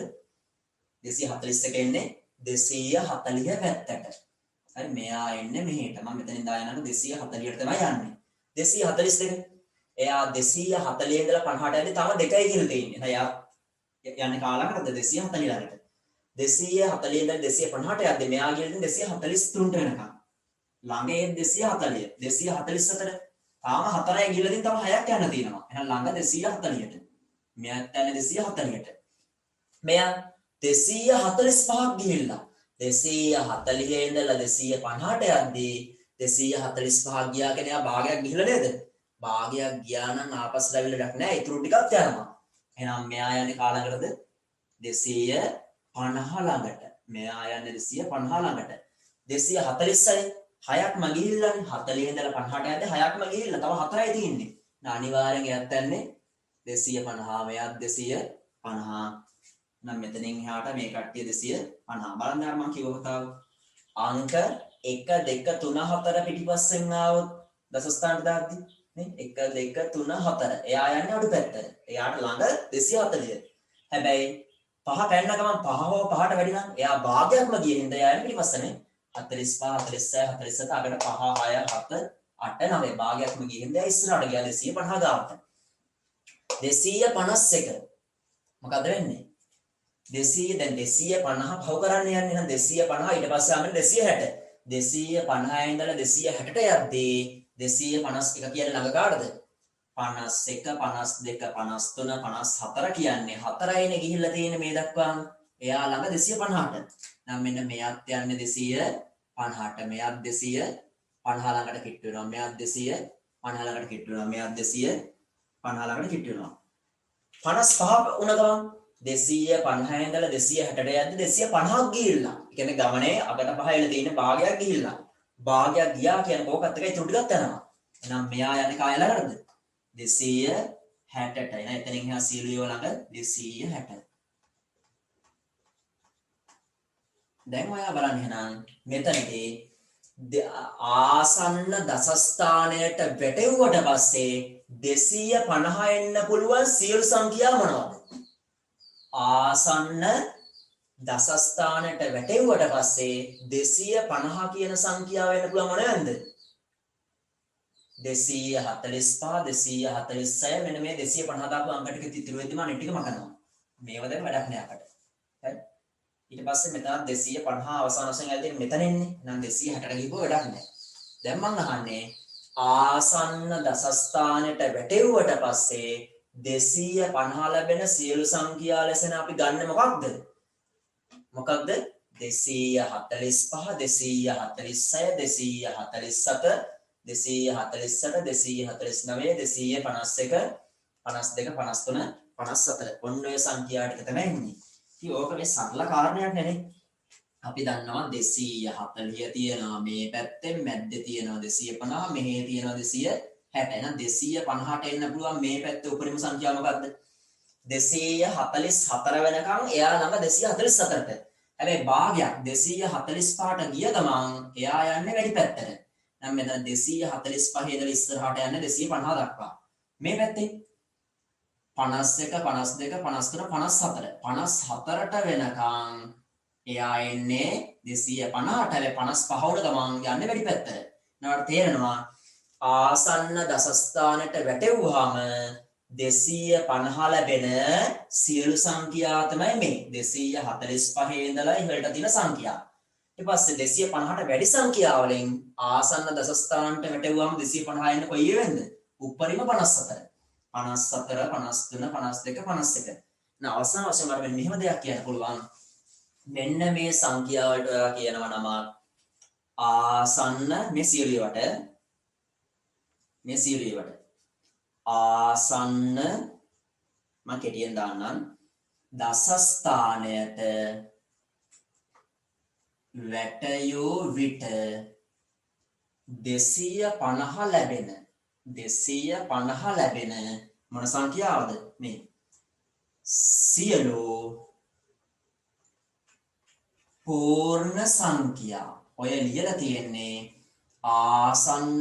241 එන්නේ 240 පැත්තට. හරි මෙයා එන්නේ මෙහෙට. මම මෙතනින් දායනකොට 240ට තමයි යන්නේ. 242. එයා 240 ඉඳලා 50ට යන්නේ තව 2යි කියලා තියෙන්නේ. එයා යන්නේ කාලකටද 240 ළඟට. 240 ඉඳලා 250ට යද්දි මෙයා ගිහින් 243ට වෙනකම්. ළඟ ඒ 240 244 තාම 4යි ගිහලා තින් තව 6ක් යන්න තියෙනවා. එහෙනම් ළඟ 240ට. මෙයාත් යන්නේ 240ට. මෙයා 245ක් ගිහිල්ලා 240 ඉඳලා 250ට යද්දී 245ක් ගියා කියන්නේ එයා භාගයක් ගිහිල්ලා නේද? භාගයක් ගියා නම් ආපස්සට ඇවිල්ලා ඩක් නෑ. ඊටු ටිකක් යනවා. එහෙනම් මෙයා යන්නේ කාලකටද? 250 ළඟට. මෙයා යන්නේ 250 ළඟට. 240යි 6ක්ම ගිහිල්ලානේ. 40 ඉඳලා 50ට යද්දී 6ක්ම ගිහිල්ලා තව 4යි තියෙන්නේ. අනිවාර්යෙන් එයාත් යන්නේ 250. මෙයාත් 250. නම් මෙතනින් එහාට මේ කට්ටිය 250. බලන්න අර මම කිව්ව කතාව. අංක 1 2 3 4 පිටිපස්සෙන් ආවොත් දසස්ථානට දාද්දි නේ 1 2 3 4. එයා යන්නේ අඩු පැත්තට. එයාට ළඟ 240. හැබැයි 5 පැන්න ගමන් 5 හෝ 5ට වැඩි නම් එයා භාගයක්ම ගිය හින්දා එයා යන්නේ පිටිපස්සනේ. 45 46 47 අගට 5 6 7 8 9 භාගයක්ම ගිය හින්දා ඉස්සරහට ගියා 250 ගාවට. 251 මොකද වෙන්නේ? 200 දැන් 250 පව කරන්න යන්නේ නම් 250 ඊට පස්සේ ආමෙන් 260. 250 ඉඳලා 260ට යද්දී 251 කියන්නේ ළඟ කාටද? 51 52 53 54 කියන්නේ 4යිනේ ගිහිල්ලා තියෙන්නේ මේ දක්වාම. එයා ළඟ 250ට. නම් මෙන්න මෙයාත් යන්නේ 250ට. මෙයාත් 250 ළඟට කිට්ටු වෙනවා. මෙයාත් 250 ළඟට කිට්ටු වෙනවා. මෙයාත් 250 ළඟට කිට්ටු වෙනවා. 55 උන ගමන් 250 ඉඳලා 260ට යද්දි 250ක් ගිහිල්ලා. ඒ කියන්නේ ගමනේ අගට පහළ තියෙන භාගයක් ගිහිල්ලා. භාගයක් ගියා කියන කෝකත් එකයි තුරු ටිකක් යනවා. එහෙනම් මෙයා යන්නේ කාය ළඟටද? 260ට. එහෙනම් එතනින් එහා සීලියෝ ළඟ 260. දැන් ඔයා බලන්න එහෙනම් මෙතනදී ආසන්න දසස්ථානයට වැටෙව්වට පස්සේ 250 එන්න පුළුවන් සියලු සංඛ්‍යා මොනවද? ආසන්න දසස්ථානයට වැටෙව්වට පස්සේ 250 කියන සංඛ්‍යාව වෙන්න පුළුවන් මොනවද? 245 246 මෙන්න මේ 250 දාපු අංක ටික ඉතුරු වෙද්දිම අනිත් ටික මකනවා. මේව දැන් වැඩක් නෑ අපට. හරි. ඊට පස්සේ මෙතන 250 අවසාන වශයෙන් ඇවිත් මෙතන එන්නේ. නම් 260ට ගිහුව වැඩක් නෑ. දැන් මම අහන්නේ ආසන්න දසස්ථානයට වැටෙව්වට පස්සේ 250 ලැබෙන සියලු සංඛ්‍යා ලෙසන අපි ගන්න මොකක්ද? මොකක්ද? 245 246 247 248 249 251 52 53 54 ඔන්න ඔය සංඛ්‍යා ටික තමයි ඉන්නේ. ඉතින් ඕක මේ සරල කාරණයක් නෙනේ. අපි දන්නවා 240 තියෙනවා මේ පැත්තෙන් මැද්දේ තියෙනවා 250 මෙහි තියෙනවා 260. එහෙනම් 250ට එන්න පුළුවන් මේ පැත්තේ උපරිම සංඛ්‍යාව මොකද්ද? 244 වෙනකන් එයා ළඟ 244ට. හැබැයි භාගයක් 245ට ගිය ගමන් එයා යන්නේ වැඩි පැත්තට. නම් මෙතන 245 ඉඳලා ඉස්සරහට යන්නේ 250 දක්වා. මේ පැත්තේ 51 52 53 54 54ට වෙනකන් එයා එන්නේ 250ට 55 වුණ ගමන් යන්නේ වැඩි පැත්තට. නේද? තේරෙනවා? ආසන්න දසස්ථානට වැටෙව්වහම 250 ලැබෙන සියලු සංඛ්‍යා තමයි මේ 245 ඉඳලා ඉහළට තියෙන සංඛ්‍යා. ඊට පස්සේ 250ට වැඩි සංඛ්‍යා වලින් ආසන්න දසස්ථානට වැටෙව්වහම 250 එන්නේ කොයි වෙන්ද? උපරිම 54. 54 53 52 51. නා අවසාන වශයෙන් මට මෙන්න මෙහෙම දෙයක් කියන්න පුළුවන්. මෙන්න මේ සංඛ්‍යා වලට ඔයා කියනවා නම ආසන්න මේ සියලියට ආසන්න මම කෙටියෙන් දාන්නම් දසස්ථානයට වැටයෝ විට 250 ලැබෙන මොන සංඛ්‍යාවද මේ සියලු පූර්ණ සංඛ්‍යා ඔය ලියලා තියෙන්නේ ආසන්න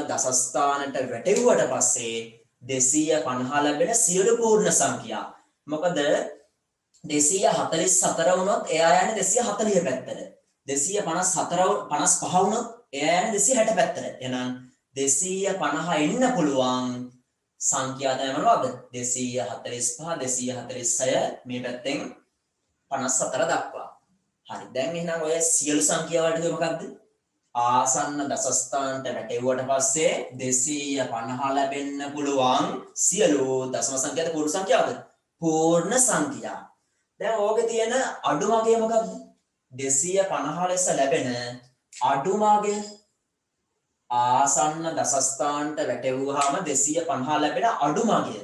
දසස්ථානට වැටෙව්වට පස්සේ 250 ලැබෙන සියලු පූර්ණ සංඛ්‍යා. මොකද 244 වුණොත් එයා යන්නේ 240 පැත්තට. 255 වුණොත් එයා යන්නේ 260 පැත්තට. එහෙනම් 250 එන්න පුළුවන් සංඛ්‍යා තමයි මොනවද? 245 246 මේ පැත්තෙන් 54 දක්වා. හරි. දැන් එහෙනම් ඔය සියලු සංඛ්‍යා වලට මොකක්ද? ආසන්න දසස්ථානට වැටෙව්වට පස්සේ 250 ලැබෙන්න පුළුවන් සියලු දශම සංඛ්‍යාද පූර්ණ සංඛ්‍යාවද? පූර්ණ සංඛ්‍යා. දැන් ඕකේ තියෙන අඩුමගය මොකක්ද? 250 ලෙස ලැබෙන අඩුමගය ආසන්න දසස්ථානට වැටෙව්වහම 250 ලැබෙන අඩුමගය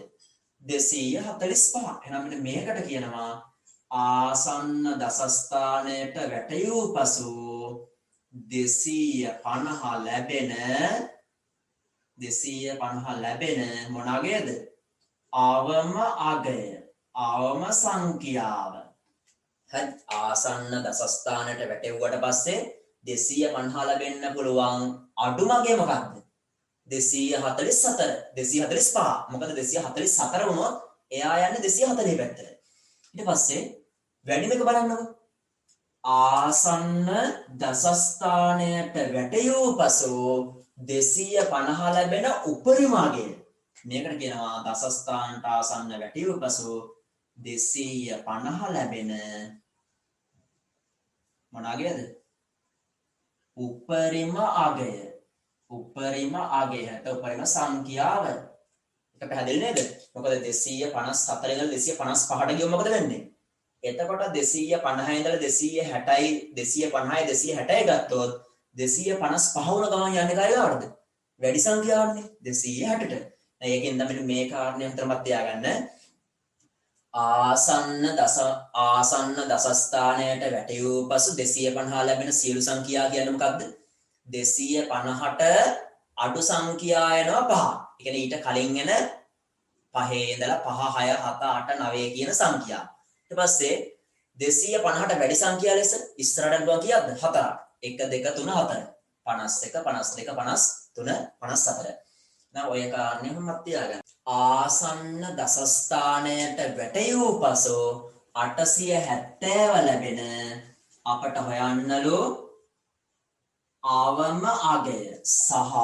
245. එහෙනම් මෙන්න මේකට කියනවා ආසන්න දසස්ථානයට වැටෙවූ පසු 250 ලැබෙන මොන අගයද? අවම අගය, අවම සංඛ්‍යාව. හරි. ආසන්න දසස්ථානයට වැටෙව්වට පස්සේ 250 ලැබෙන්න පුළුවන් අඩුමගය මොකක්ද? 244 245. මොකද 244 වුණොත් එයා යන්නේ 240 පැත්තට. ඊට පස්සේ වැඩිමක බලන්නකො. ආසන්න දසස්ථානයට වැටයූ පසු 250 ලැබෙන උපරිම අගය. මේකට කියනවා දසස්ථානට ආසන්න වැටයූ පසු 250 ලැබෙන මොන අගයද? උපරිම අගය. උපරිම අගය හැට උපරිම සංඛ්‍යාව. ඒක පැහැදිලි නේද? මොකද 254 ඉඳලා 255ට ගියොත් මොකද වෙන්නේ? එතකොට 250 ඉඳලා 260යි 250යි 260යි ගත්තොත් 255 වුණ ගමන් යන්නේ කායවලද? වැඩි සංඛ්‍යාවන්නේ 260ට. දැන් ඒකෙන් තමයි මේ කාරණේ හතරමත් තියාගන්න. ආසන්න දසස්ථානයට වැටෙවූ පසු 250 ලැබෙන සියලු සංඛ්‍යා කියන්නේ මොකක්ද? 250ට අඩු සංඛ්‍යා එනවා 5. ඒ කියන්නේ ඊට කලින් එන 5 ඉඳලා 5 6 7 8 9 කියන සංඛ්‍යා. ඊට පස්සේ 250ට වැඩි සංඛ්‍යා ලෙස ඉස්සරහට ගියා කීයක්ද? 4. 1 2 3 4. 51 52 53 54. දැන් ඔය කාරණේ මම තියාගන්න. ආසන්න දසස්ථානයට වැටෙවූ පසු 870 ලැබෙන අපට හොයන්නලු අවම අගය සහ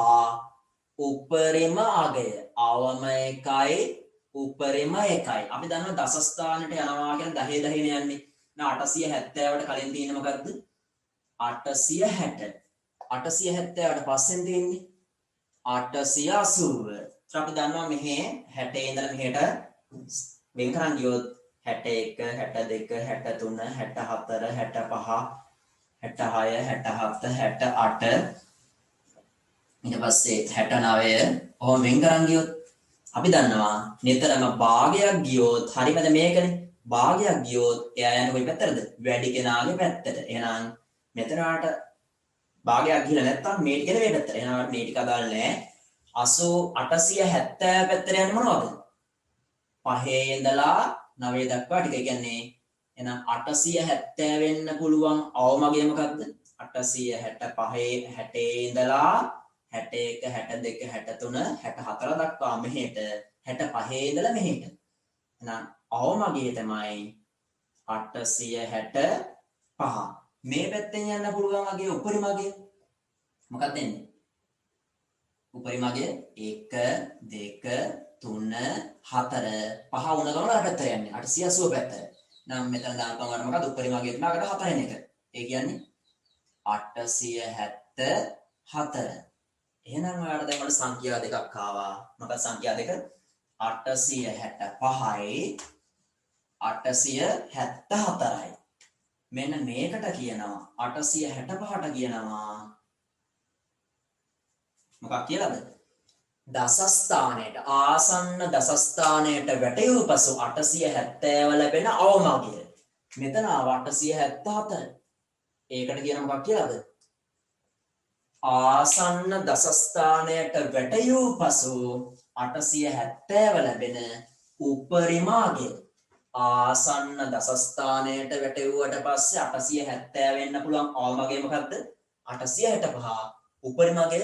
උපරිම අගය. අවම එකයි උපරිම එකයි. අපි දන්නවා දසස්ථානට යනවා කියන්නේ 10 10 නේ යන්නේ. නා 870ට කලින් තියෙන්නේ මොකද්ද? 860. 870ට පස්සෙන් තියෙන්නේ 880. අපි දන්නවා මෙහි 60 ඉඳලා මෙහෙට වෙන් කරන් ගියොත් 61 62 63 64 65 66 67 68 ඊට පස්සේ 69 ඔහොම වෙන් කරන් ගියොත් අපි දන්නවා නිතරම භාගයක් ගියොත් හරියද මේකනේ භාගයක් ගියොත් එයා යන්නේ කොයි පැත්තටද වැඩි කෙනාගේ පැත්තට එහෙනම් මෙතනට භාගයක් ගිහලා නැත්තම් මේ ටික මේ පැත්තට එහෙනම් මේ ටික අදාළ නැහැ 870 පැත්තට යන්නේ මොනවද 5 ඉඳලා 9 දක්වා ටික කියන්නේ එහෙනම් 870 වෙන්න පුළුවන් අවමගය මොකද්ද 865 60 ඉඳලා 61 62 63 64 දක්වා මෙහෙට 65 ඉඳලා මෙහෙට එහෙනම් අවමගය තමයි 865 මේ පැත්තෙන් යන්න පුළුවන් අගේ උපරිමගය මොකක්ද එන්නේ උපරිමගය 1 2 3 4 5 වුණ ගමන් අර පැත්තට යන්නේ 880 පැත්තට නම් මෙතන දාපුවම වල මොකද උපරිමගය තමයි අකට 4 වෙන එක ඒ කියන්නේ 874 එහෙනම් ඔයාලට දැන් වල සංඛ්‍යා දෙකක් ආවා මොකක්ද සංඛ්‍යා දෙක 865යි 874යි මෙන්න මේකට කියනවා 865ට කියනවා මොකක් කියලාද දසස්ථානයට ආසන්න දසස්ථානයට වැටෙව් පසු 870 ලැබෙන අවමගය මෙතන 874 ඒකට කියන මොකක් කියලාද ආසන්න දසස්ථානයට වැටෙව් පසු 870 ලැබෙන උපරිමාගය ආසන්න දසස්ථානයට වැටෙව්වට පස්සේ 870 වෙන්න පුළුවන් අවමගය මොකද්ද 865 උපරිමගය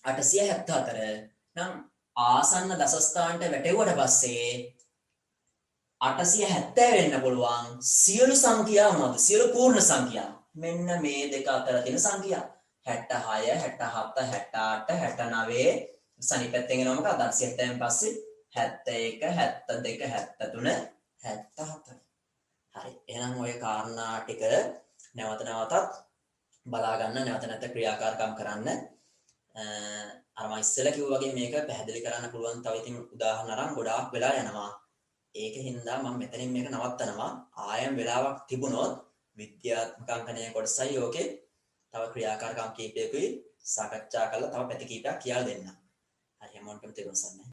874 නම් ආසන්න දසස්ථානට වැටෙව්වට පස්සේ 870 වෙන්න පුළුවන් සියලු සංඛ්‍යා මොනවද සියලු පූර්ණ සංඛ්‍යා මෙන්න මේ දෙක අතර තියෙන සංඛ්‍යා 66 67 68 69 සනිපැත්තෙන් එනවා මොකක්ද 870න් පස්සේ 71 72 73 74 හරි එහෙනම් ඔය කාරණා ටික නැවත නැවතත් බලා ගන්න නැවත නැවත ක්‍රියාකාරකම් කරන්න අර මම ඉස්සෙල්ලා කිව්වා වගේ මේක පැහැදිලි කරන්න පුළුවන් තව ඉතින් උදාහරණ අරන් ගොඩාක් වෙලා යනවා ඒකින්ද මම මෙතනින් මේක නවත්තනවා ආයෙම වෙලාවක් තිබුණොත් විද්‍යාත්මක අංකණය කොටසයි ඕකේ තව ක්‍රියාකාරකම් කීපයකුයි සාකච්ඡා කරලා තව පැති කීපයක් කියලා දෙන්න හරි හැමෝටම තේරුම් ගන්න